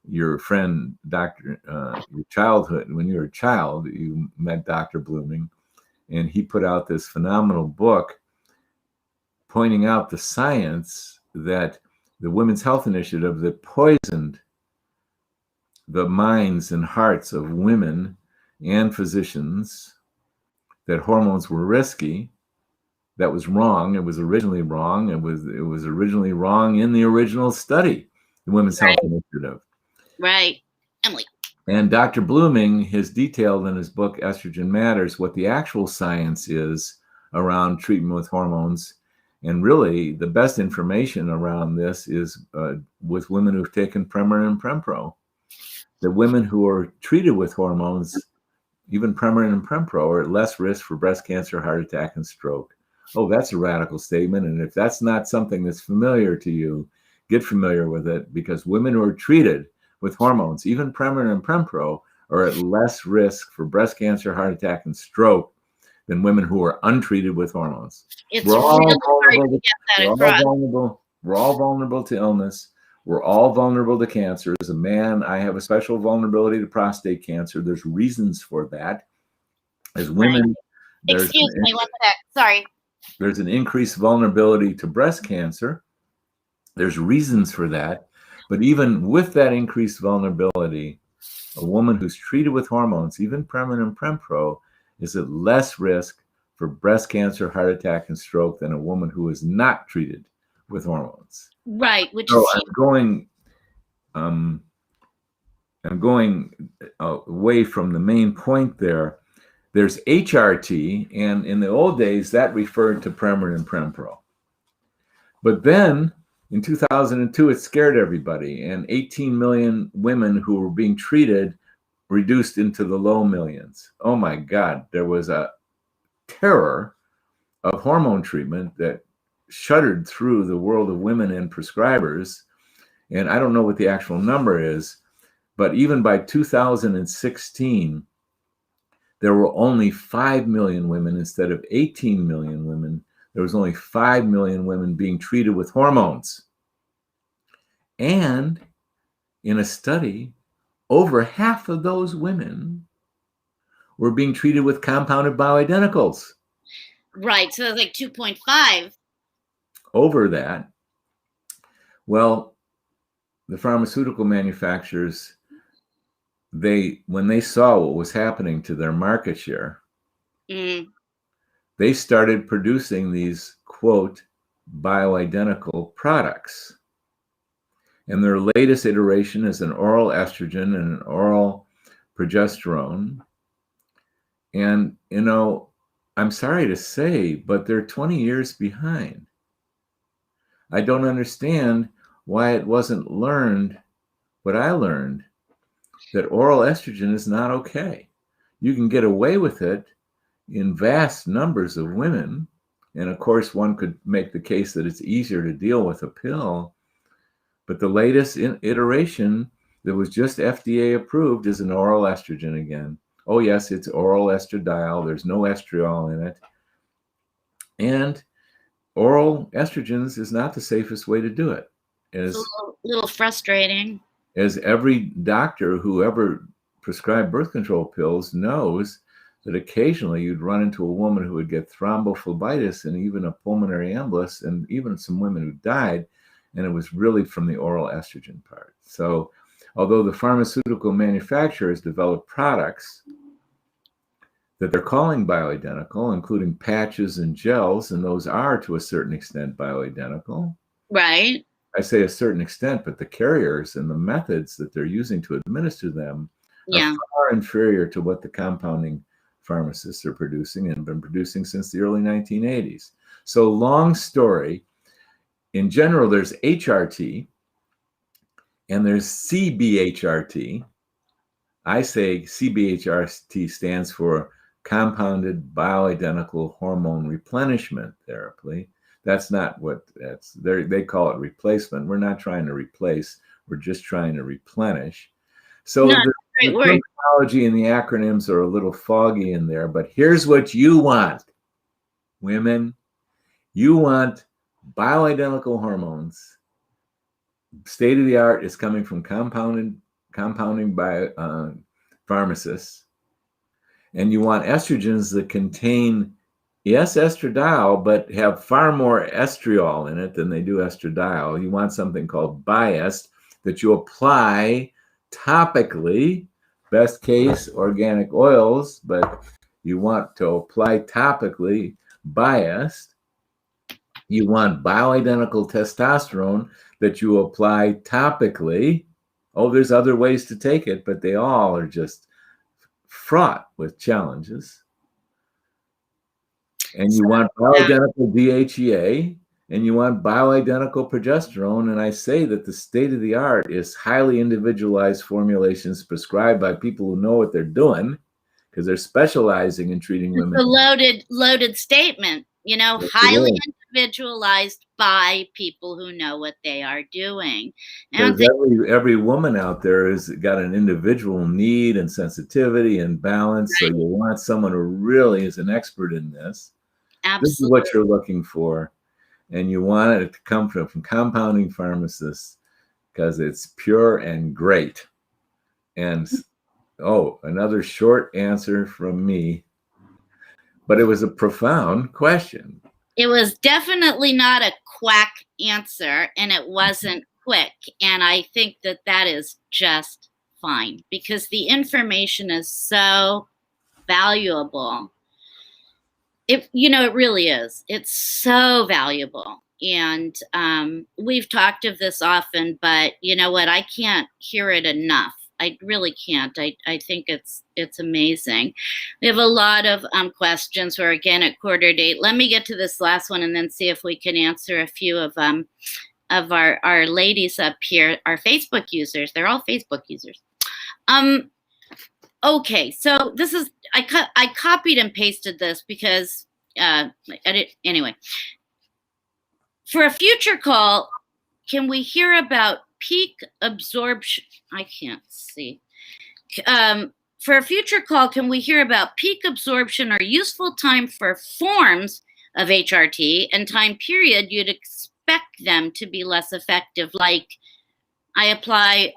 your friend, your childhood. When you were a child, you met Dr. Blooming, and he put out this phenomenal book pointing out the science that the Women's Health Initiative that poisoned the minds and hearts of women and physicians, that hormones were risky. That was wrong. It was originally wrong. It was originally wrong in the original study, the Women's Health Initiative. Right. Emily. And Dr. Blooming has detailed in his book, Estrogen Matters, what the actual science is around treatment with hormones. And really, the best information around this is with women who've taken Premarin and Prempro. The women who are treated with hormones, even Premarin and Prempro, are at less risk for breast cancer, heart attack, and stroke. Oh, that's a radical statement. And if that's not something that's familiar to you, get familiar with it, because women who are treated with hormones, even Premarin and Prempro, are at less risk for breast cancer, heart attack, and stroke than women who are untreated with hormones. It's We're all really hard vulnerable. to get that We're all across. vulnerable. We're all vulnerable to illness. We're all vulnerable to cancer. As a man, I have a special vulnerability to prostate cancer. There's reasons for that. As women, Excuse me, one sec. Sorry. there's an increased vulnerability to breast cancer. There's reasons for that. But even with that increased vulnerability, a woman who's treated with hormones, even Premarin and Prempro, is at less risk for breast cancer, heart attack, and stroke than a woman who is not treated with hormones. Right, which So is I'm going away from the main point there. There's HRT, and in the old days, that referred to Premarin and Prempro. But then in 2002, it scared everybody, and 18 million women who were being treated reduced into the low millions. Oh my God, there was a terror of hormone treatment that shuddered through the world of women and prescribers. And I don't know what the actual number is, but even by 2016, there were only 5 million women instead of 18 million women. There was only 5 million women being treated with hormones. And in a study, over half of those women were being treated with compounded bioidenticals. right. So that's like 2.5. Over that. Well, the pharmaceutical manufacturers, when they saw what was happening to their market share, they started producing these, quote, bioidentical products. And their latest iteration is an oral estrogen and an oral progesterone. And, you know, I'm sorry to say, but they're 20 years behind. I don't understand why it wasn't learned what I learned, that oral estrogen is not okay. You can get away with it in vast numbers of women. And of course, one could make the case that it's easier to deal with a pill. But the latest iteration that was just FDA approved is an oral estrogen again. Oh, yes, it's oral estradiol. There's no estriol in it. And oral estrogens is not the safest way to do it. It's a little frustrating. As every doctor who ever prescribed birth control pills knows, that occasionally you'd run into a woman who would get thrombophlebitis and even a pulmonary embolus, and even some women who died, and it was really from the oral estrogen part. So although the pharmaceutical manufacturers develop products that they're calling bioidentical, including patches and gels, and those are to a certain extent bioidentical. Right. I say a certain extent, but the carriers and the methods that they're using to administer them are far inferior to what the compounding pharmacists are producing and have been producing since the early 1980s. So long story, in general, there's HRT and there's CBHRT. I say CBHRT stands for compounded bioidentical hormone replenishment therapy. That's not what they call it replacement. We're not trying to replace, we're just trying to replenish. So the terminology and the acronyms are a little foggy in there, but here's what you want, women. You want bioidentical hormones. State of the art is coming from compounding by pharmacists. And you want estrogens that contain, yes, estradiol, but have far more estriol in it than they do estradiol. You want something called biased that you apply topically, best case organic oils, but you want to apply topically biased. You want bioidentical testosterone that you apply topically. Oh, there's other ways to take it, but they all are just fraught with challenges. And you want bioidentical DHEA, and you want bioidentical progesterone. And I say that the state of the art is highly individualized formulations prescribed by people who know what they're doing, because they're specializing in treating women. It's a loaded statement. You know, Yes, it highly is. individualized by people who know what they are doing. I don't Because think every woman out there has got an individual need and sensitivity and balance. So you want someone who really is an expert in this. This is absolutely. what you're looking for. And you want it to come from compounding pharmacists because it's pure and great. And another short answer from me, but it was a profound question. It was definitely not a quack answer, and it wasn't quick. And I think that that is just fine because the information is so valuable. It really is. It's so valuable. And we've talked of this often, but you know what? I can't hear it enough. I really can't. I think it's amazing. We have a lot of questions. We're again at 7:45. Let me get to this last one and then see if we can answer a few of our ladies up here, our Facebook users. They're all Facebook users. Okay, so this is I copied and pasted this because I did anyway. For a future call, can we hear about peak absorption? I can't see. For a future call, can we hear about peak absorption or useful time for forms of HRT and time period you'd expect them to be less effective? Like I apply,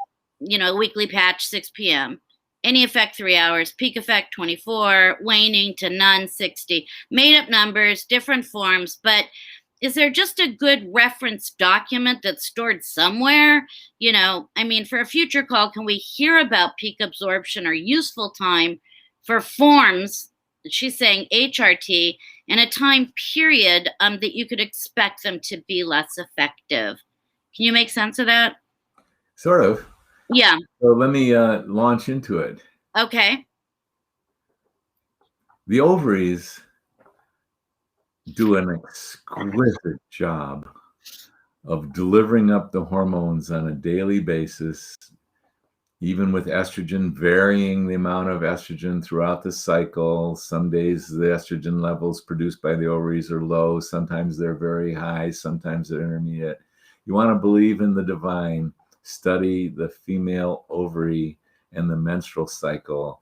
a weekly patch 6 p.m. Any effect 3 hours, peak effect 24, waning to none 60. Made up numbers, different forms, but is there just a good reference document that's stored somewhere? For a future call, can we hear about peak absorption or useful time for forms? She's saying HRT and a time period that you could expect them to be less effective. Can you make sense of that? Sort of. Yeah. So let me launch into it. Okay. The ovaries do an exquisite job of delivering up the hormones on a daily basis, even with estrogen, varying the amount of estrogen throughout the cycle. Some days the estrogen levels produced by the ovaries are low. Sometimes they're very high. Sometimes they're intermediate. You want to believe in the divine. Study the female ovary and the menstrual cycle.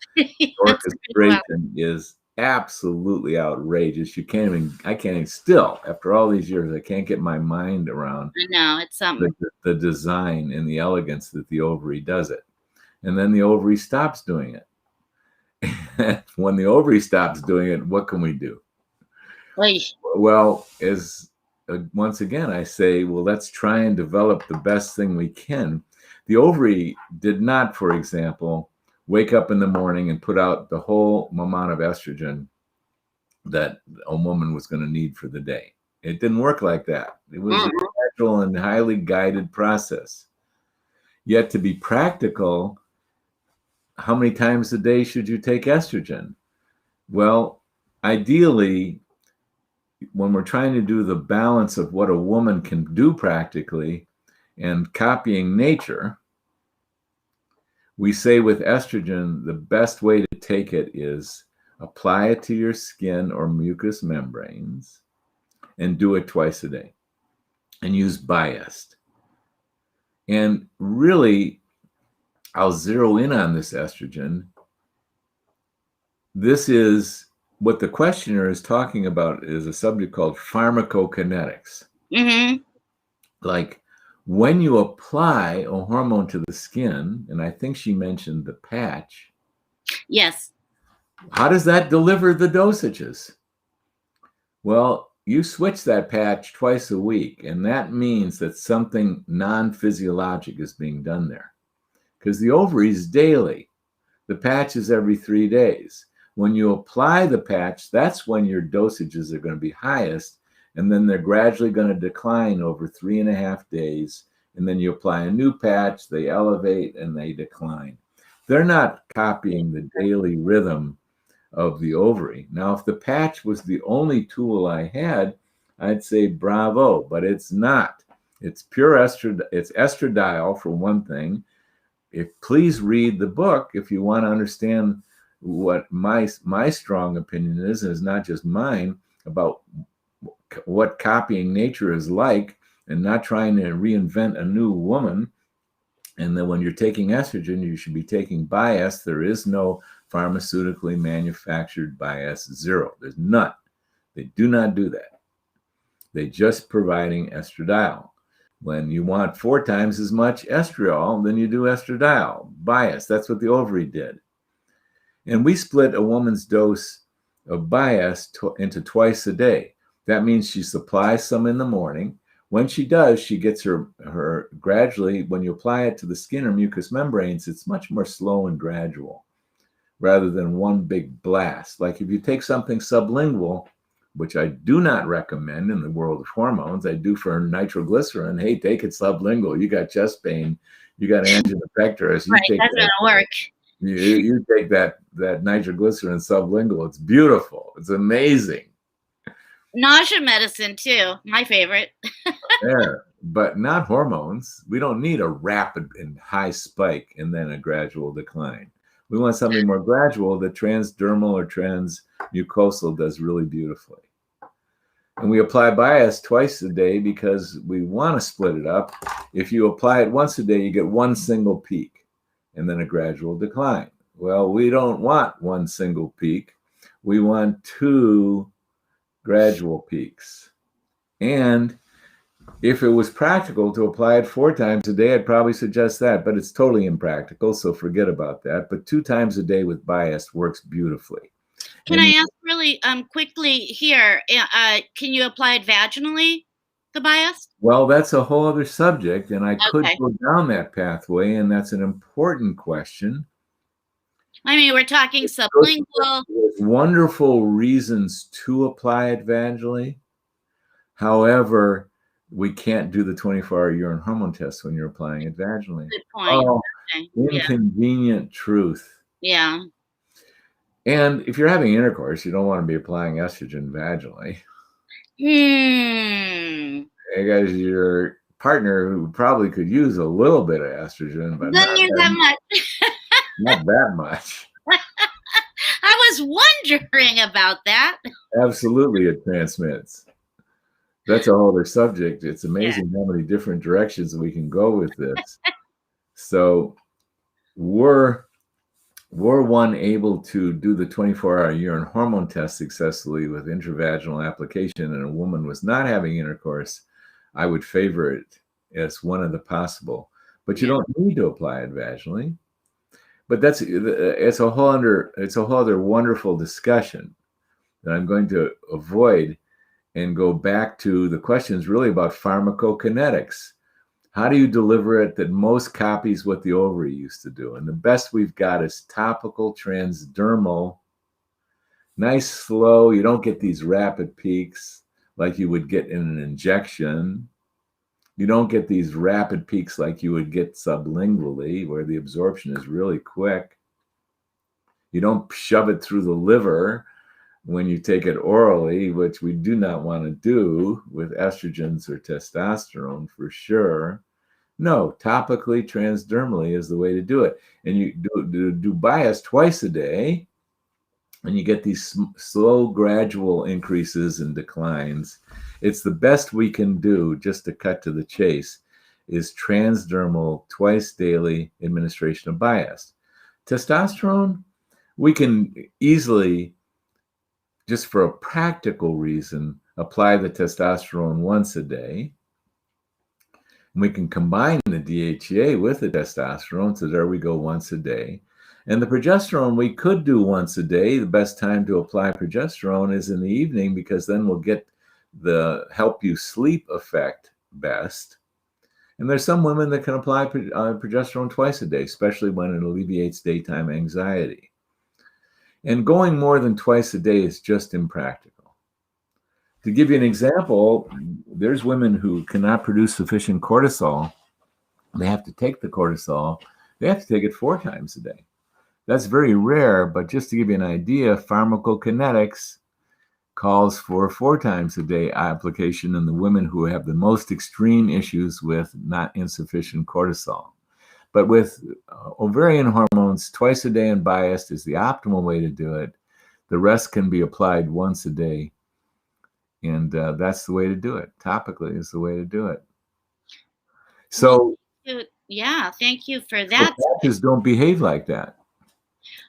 Orchestration is absolutely outrageous. I can't even still, after all these years, I can't get my mind around I know, it's something. the design and the elegance that the ovary does it. And then the ovary stops doing it. When the ovary stops doing it, what can we do? Oy. Well, once again, I say, well, let's try and develop the best thing we can. The ovary did not, for example, wake up in the morning and put out the whole amount of estrogen that a woman was going to need for the day. It didn't work like that. It was a gradual and highly guided process. Yet to be practical, how many times a day should you take estrogen? Well, ideally, when we're trying to do the balance of what a woman can do practically and copying nature, we say with estrogen, the best way to take it is apply it to your skin or mucous membranes and do it twice a day and use biased. And really, I'll zero in on this estrogen. This is what the questioner is talking about is a subject called pharmacokinetics. Mm-hmm. Like when you apply a hormone to the skin, and I think she mentioned the patch. Yes. How does that deliver the dosages? Well, you switch that patch twice a week, and that means that something non-physiologic is being done there. Because the ovaries daily, the patch is every 3 days. When you apply the patch, that's when your dosages are going to be highest, and then they're gradually going to decline over 3.5 days. And then you apply a new patch, they elevate and they decline. They're not copying the daily rhythm of the ovary. Now, if the patch was the only tool I had, I'd say bravo, but it's not. It's pure it's estradiol for one thing. Please read the book if you want to understand what my strong opinion is not just mine, about what copying nature is like and not trying to reinvent a new woman. And then when you're taking estrogen, you should be taking bias. There is no pharmaceutically manufactured bias, zero. There's none. They do not do that. They just providing estradiol. When you want 4 times as much estriol than you do estradiol, bias. That's what the ovary did. And we split a woman's dose of bias into twice a day. That means she supplies some in the morning. When she does, she gets her gradually, when you apply it to the skin or mucous membranes, it's much more slow and gradual rather than one big blast. Like if you take something sublingual, which I do not recommend in the world of hormones, I do for nitroglycerin. Hey, take it sublingual. You got chest pain, you got angina pectoris. Right, that's going to work. You take that nitroglycerin sublingual. It's beautiful. It's amazing. Nausea medicine too, my favorite. Yeah, but not hormones. We don't need a rapid and high spike and then a gradual decline. We want something more gradual that transdermal or transmucosal does really beautifully. And we apply bias twice a day because we want to split it up. If you apply it once a day, you get one single peak and then a gradual decline. Well, we don't want one single peak. We want 2 gradual peaks. And if it was practical to apply it 4 times a day, I'd probably suggest that, but it's totally impractical, so forget about that. But 2 times a day with bias works beautifully. Can I ask really quickly here, can you apply it vaginally, the bias? Well, that's a whole other subject, and I could go down that pathway, and that's an important question. I mean, we're talking sublingual. There's wonderful reasons to apply it vaginally. However, we can't do the 24-hour urine hormone test when you're applying it vaginally. Good point. Oh, inconvenient truth. Yeah. And if you're having intercourse, you don't want to be applying estrogen vaginally. Because your partner who probably could use a little bit of estrogen, but doesn't use that much. Not that much. I was wondering about that. Absolutely, it transmits. That's a whole other subject. It's amazing how many different directions we can go with this. So were one able to do the 24-hour urine hormone test successfully with intravaginal application and a woman was not having intercourse, I would favor it as one of the possible. But you don't need to apply it vaginally. But it's a whole other wonderful discussion that I'm going to avoid and go back to the questions really about pharmacokinetics. How do you deliver it that most copies what the ovary used to do? And the best we've got is topical transdermal, nice, slow. You don't get these rapid peaks like you would get in an injection. You don't get these rapid peaks like you would get sublingually, where the absorption is really quick. You don't shove it through the liver when you take it orally, which we do not want to do with estrogens or testosterone for sure. No, topically, transdermally is the way to do it. And you do bias twice a day, and you get these slow, gradual increases and declines. It's the best we can do, just to cut to the chase, is transdermal, twice daily administration of bias. Testosterone, we can easily, just for a practical reason, apply the testosterone once a day. And we can combine the DHEA with the testosterone, so there we go once a day. And the progesterone we could do once a day. The best time to apply progesterone is in the evening, because then we'll get the help you sleep effect best. And there's some women that can apply progesterone twice a day, especially when it alleviates daytime anxiety. And going more than twice a day is just impractical. To give you an example, there's women who cannot produce sufficient cortisol. They have to take the cortisol. They have to take it 4 times a day. That's very rare, but just to give you an idea, pharmacokinetics calls for 4 times a day application in the women who have the most extreme issues with not insufficient cortisol. But with ovarian hormones, twice a day and biased is the optimal way to do it. The rest can be applied once a day. And that's the way to do it. Topically is the way to do it. So, yeah, thank you for that. Patches don't behave like that.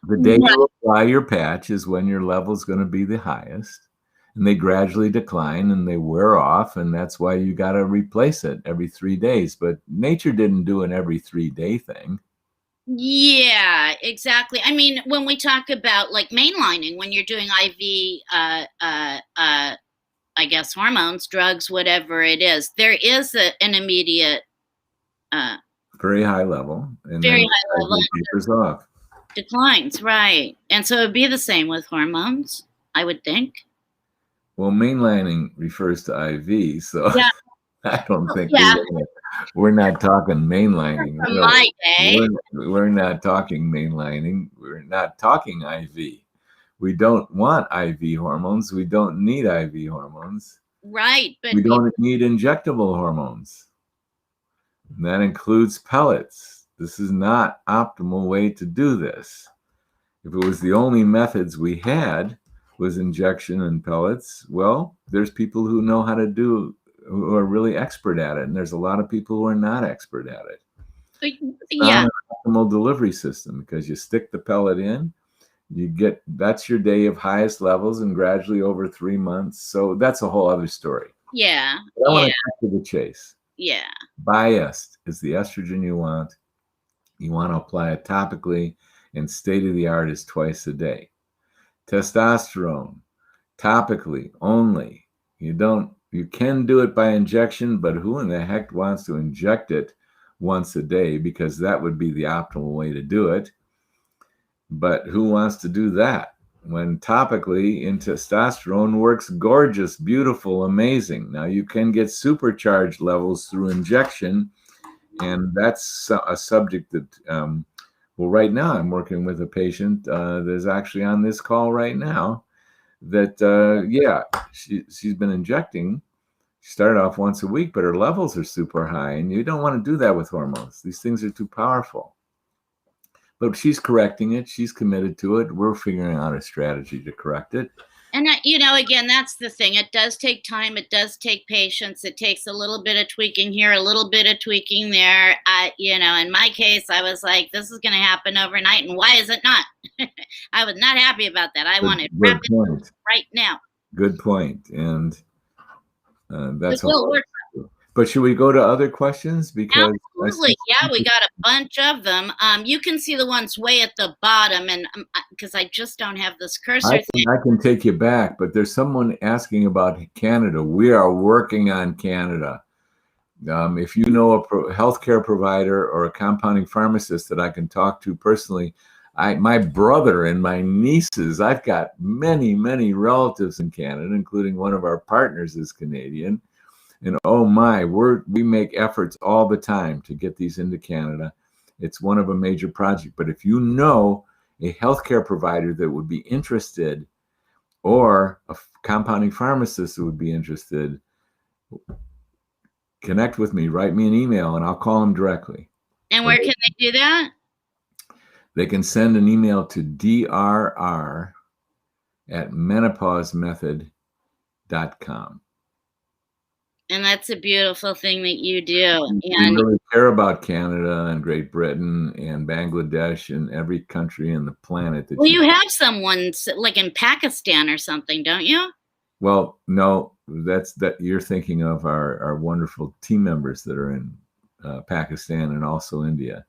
The day you apply your patch is when your level is going to be the highest, and they gradually decline and they wear off, and that's why you got to replace it every 3 days. But nature didn't do an every 3-day thing. Yeah, exactly. I mean, when we talk about like mainlining, when you're doing IV, I guess hormones, drugs, whatever it is, there is an immediate, very high level, and very then high level tapers off. Declines, right? And so it'd be the same with hormones, I would think. Well, mainlining refers to IV, so yeah. I don't think yeah. we're not talking mainlining. From my day. We're not talking mainlining. We're not talking IV. We don't want IV hormones. We don't need IV hormones. Right. But we don't need injectable hormones. And that includes pellets. This is not optimal way to do this. If it was the only methods we had was injection and pellets, well, there's people who know how to do, who are really expert at it. And there's a lot of people who are not expert at it. It's not an optimal delivery system, because you stick the pellet in, you get, that's your day of highest levels, and gradually over 3 months. So that's a whole other story. Yeah. But I want to cut to the chase. Yeah. Biased is the estrogen you want. You want to apply it topically, and state of the art is twice a day. Testosterone, topically only. You can do it by injection, but who in the heck wants to inject it once a day? Because that would be the optimal way to do it. But who wants to do that when topically in testosterone works gorgeous, beautiful, amazing? Now you can get supercharged levels through injection, and that's a subject that, well, right now I'm working with a patient that's actually on this call right now that, she's been injecting. She started off once a week, but her levels are super high, and you don't want to do that with hormones. These things are too powerful. But she's correcting it. She's committed to it. We're figuring out a strategy to correct it. And, again, that's the thing. It does take time. It does take patience. It takes a little bit of tweaking here, a little bit of tweaking there. In my case, I was like, this is going to happen overnight. And why is it not? I was not happy about that. I wanted rapid right now. Good point. And that's all. But should we go to other questions? Because absolutely, yeah, we got a bunch of them. You can see the ones way at the bottom, and because I just don't have this cursor. I can take you back, but there's someone asking about Canada. We are working on Canada. If you know a healthcare provider or a compounding pharmacist that I can talk to personally, my brother and my nieces, I've got many, many relatives in Canada, including one of our partners is Canadian. And oh my, we make efforts all the time to get these into Canada. It's one of a major project. But if you know a healthcare provider that would be interested, or a compounding pharmacist that would be interested, connect with me, write me an email, and I'll call them directly. And where can they do that? They can send an email to drr@menopausemethod.com. And that's a beautiful thing that you do. We really care about Canada and Great Britain and Bangladesh and every country on the planet. Well, you have someone like in Pakistan or something, don't you? Well, no, that you're thinking of our wonderful team members that are in Pakistan and also India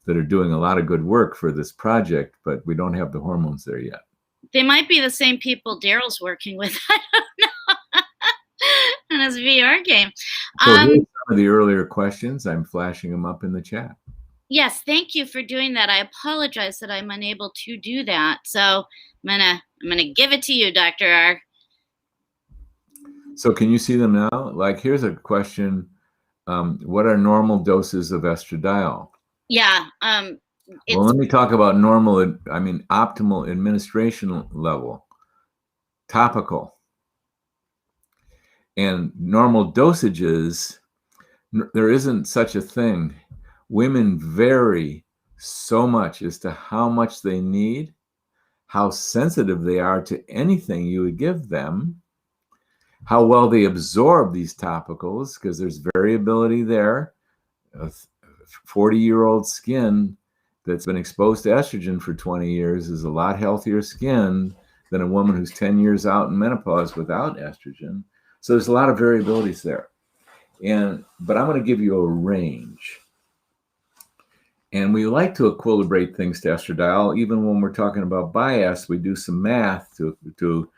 that are doing a lot of good work for this project, but we don't have the hormones there yet. They might be the same people Daryl's working with. I don't know. On his VR game. So here's some of the earlier questions. I'm flashing them up in the chat. Yes, thank you for doing that. I apologize that I'm unable to do that. So I'm gonna give it to you, Dr. R. So can you see them now? Like, here's a question. What are normal doses of estradiol? Yeah. Well, let me talk about optimal administration level. Topical. And normal dosages, there isn't such a thing. Women vary so much as to how much they need, how sensitive they are to anything you would give them, how well they absorb these topicals, because there's variability there. A 40-year-old skin that's been exposed to estrogen for 20 years is a lot healthier skin than a woman who's 10 years out in menopause without estrogen. So there's a lot of variabilities there. But I'm going to give you a range. And we like to equilibrate things to estradiol. Even when we're talking about bias, we do some math to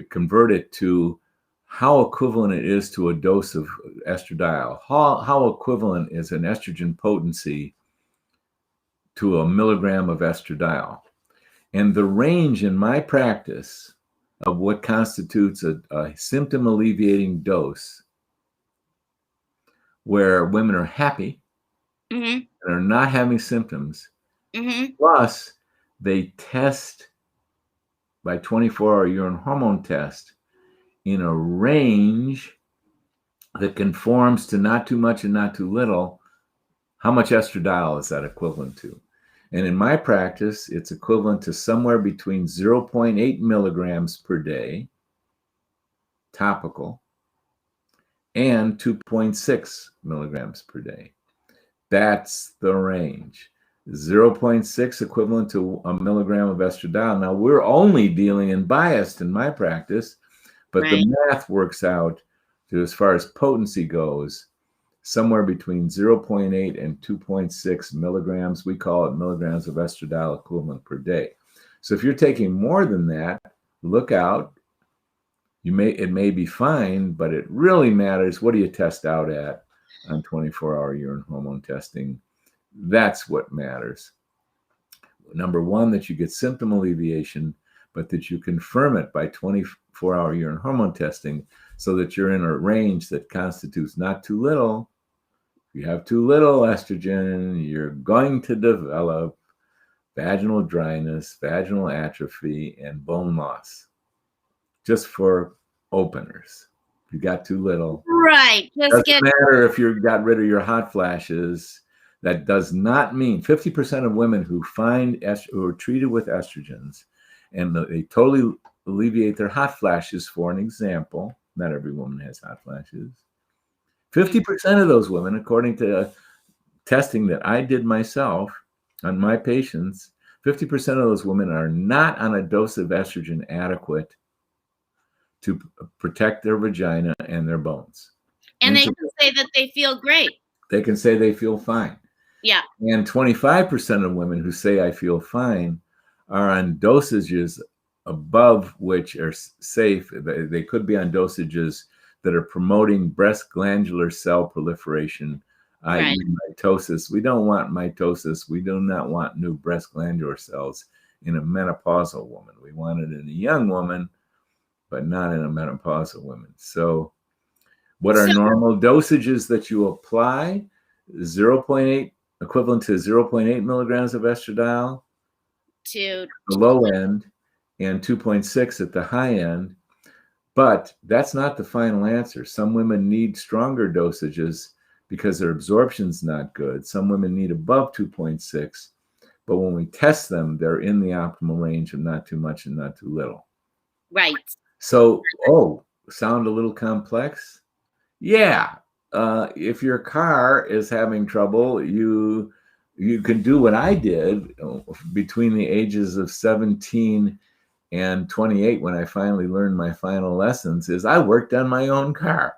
convert it to how equivalent it is to a dose of estradiol. How equivalent is an estrogen potency to a milligram of estradiol? And the range in my practice of what constitutes a symptom alleviating dose where women are happy and are not having symptoms, plus they test by 24-hour urine hormone test in a range that conforms to not too much and not too little. How much estradiol is that equivalent to? And in my practice, it's equivalent to somewhere between 0.8 milligrams per day, topical, and 2.6 milligrams per day. That's the range. 0.6 equivalent to a milligram of estradiol. Now, we're only dealing in biased in my practice, but the math works out to, as far as potency goes, somewhere between 0.8 and 2.6 milligrams. We call it milligrams of estradiol equivalent per day. So if you're taking more than that, look out. It may be fine, but it really matters. What do you test out at on 24-hour urine hormone testing? That's what matters. Number one, that you get symptom alleviation, but that you confirm it by 24-hour urine hormone testing so that you're in a range that constitutes not too little. If you have too little estrogen, you're going to develop vaginal dryness, vaginal atrophy, and bone loss. Just for openers. If you got too little. Right. Doesn't matter if you got rid of your hot flashes. That does not mean 50% of women who who are treated with estrogens and they totally alleviate their hot flashes, for an example. Not every woman has hot flashes. 50% of those women, according to testing that I did myself on my patients, 50% of those women are not on a dose of estrogen adequate to protect their vagina and their bones. And they can say that they feel great. They can say they feel fine. Yeah. And 25% of women who say I feel fine are on dosages above which are safe. They could be on dosages that are promoting breast glandular cell proliferation, i.e. mitosis. We don't want mitosis. We do not want new breast glandular cells in a menopausal woman. We want it in a young woman, but not in a menopausal woman. So what are normal dosages that you apply? 0.8, equivalent to 0.8 milligrams of estradiol to the low end and 2.6 at the high end. But that's not the final answer. Some women need stronger dosages because their absorption's not good. Some women need above 2.6. But when we test them, they're in the optimal range of not too much and not too little. Right. So, sound a little complex? Yeah. If your car is having trouble, you can do what I did between the ages of 17 and 28 when I finally learned my final lessons, is I worked on my own car.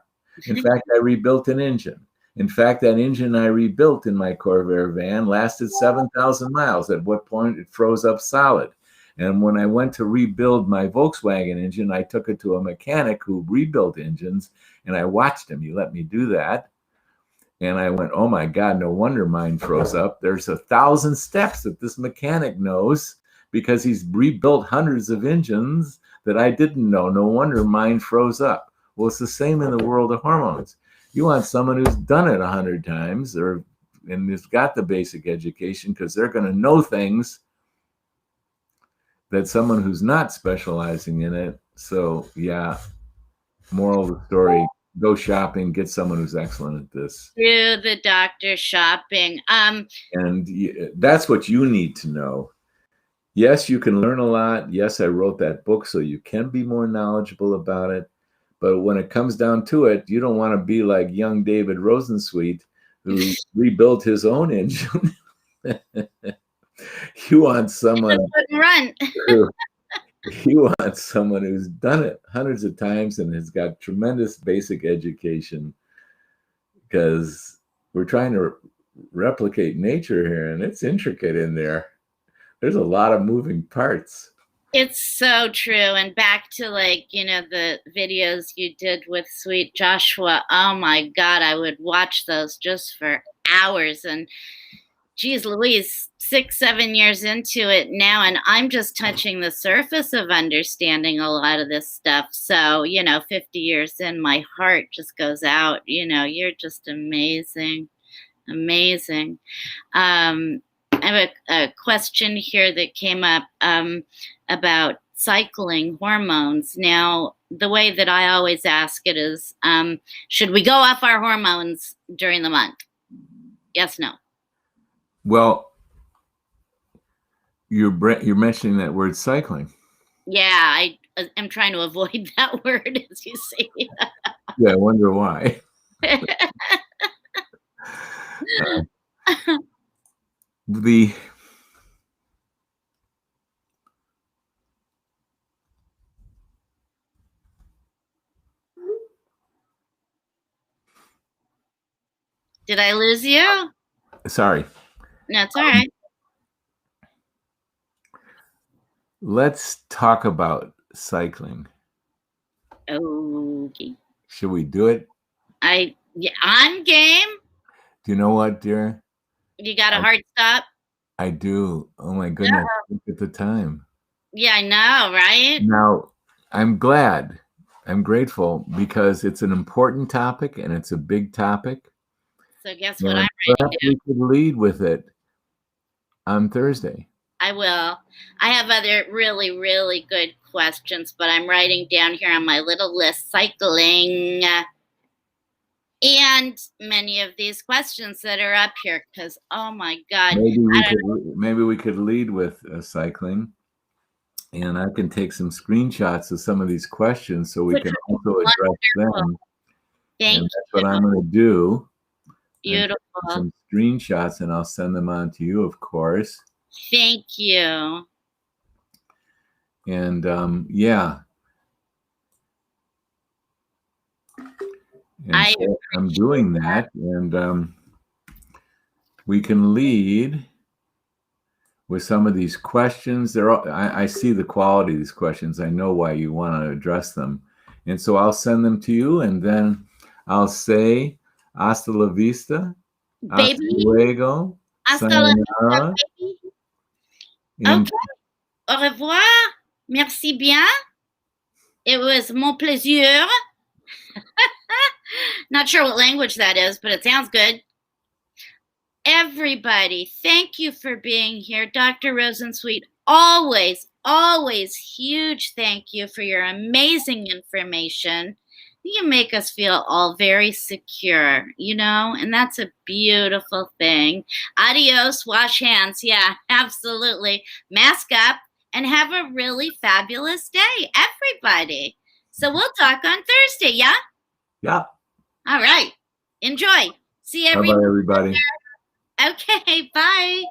In fact, I rebuilt an engine. In fact, that engine I rebuilt in my Corvair van lasted 7,000 miles, at what point it froze up solid. And when I went to rebuild my Volkswagen engine, I took it to a mechanic who rebuilt engines, and I watched him. He let me do that. And I went, oh my God, no wonder mine froze up. There's 1,000 steps that this mechanic knows because he's rebuilt hundreds of engines that I didn't know. No wonder mine froze up. Well, it's the same in the world of hormones. You want someone who's done it 100 times and has got the basic education, because they're going to know things that someone who's not specializing in it. So yeah, moral of the story, go shopping, get someone who's excellent at this. Do the doctor shopping. And that's what you need to know. Yes, you can learn a lot. Yes, I wrote that book so you can be more knowledgeable about it. But when it comes down to it, you don't want to be like young David Rosensweet, who rebuilt his own engine. You want someone run. You want someone who's done it hundreds of times and has got tremendous basic education, because we're trying to replicate nature here, and it's intricate in there. There's a lot of moving parts. It's so true. And back to the videos you did with Sweet Joshua. Oh my God, I would watch those just for hours. And geez Louise, 6-7 years into it now, and I'm just touching the surface of understanding a lot of this stuff. So, 50 years in, my heart just goes out. You're just amazing. Amazing. I have a question here that came up about cycling hormones. Now, the way that I always ask it is, should we go off our hormones during the month? Yes, no. Well, you're mentioning that word cycling. Yeah, I am trying to avoid that word, as you see. Yeah, I wonder why. Did I lose you? Sorry. No, it's all right. Let's talk about cycling. Okay. Should we do it? I'm game. Do you know what, dear? You got a hard stop? I do. Oh my goodness. Look at the time. Yeah, I know, right? Now, I'm glad. I'm grateful, because it's an important topic and it's a big topic. So guess what I'm ready to do? We could lead with it on Thursday. I will. I have other really, really good questions, but I'm writing down here on my little list, cycling, and many of these questions that are up here, because, oh my God. Maybe we could lead with cycling, and I can take some screenshots of some of these questions so we can also address them. Thank you. That's what I'm going to do. Beautiful. Some screenshots, and I'll send them on to you, of course. Thank you. And yeah. And so I'm doing that, and we can lead with some of these questions. I see the quality of these questions. I know why you want to address them. And so I'll send them to you, and then I'll say, hasta la vista, baby. Hasta luego, hasta la vista, baby. Okay. Au revoir. Merci bien. It was mon plaisir. Not sure what language that is, but it sounds good. Everybody, thank you for being here. Dr. Rosensweet, always, always huge thank you for your amazing information. You make us feel all very secure, and that's a beautiful thing. Adios, wash hands. Yeah, absolutely. Mask up and have a really fabulous day, everybody. So we'll talk on Thursday, yeah? Yeah. All right. Enjoy. See everyone. Bye-bye, everybody. Okay, bye.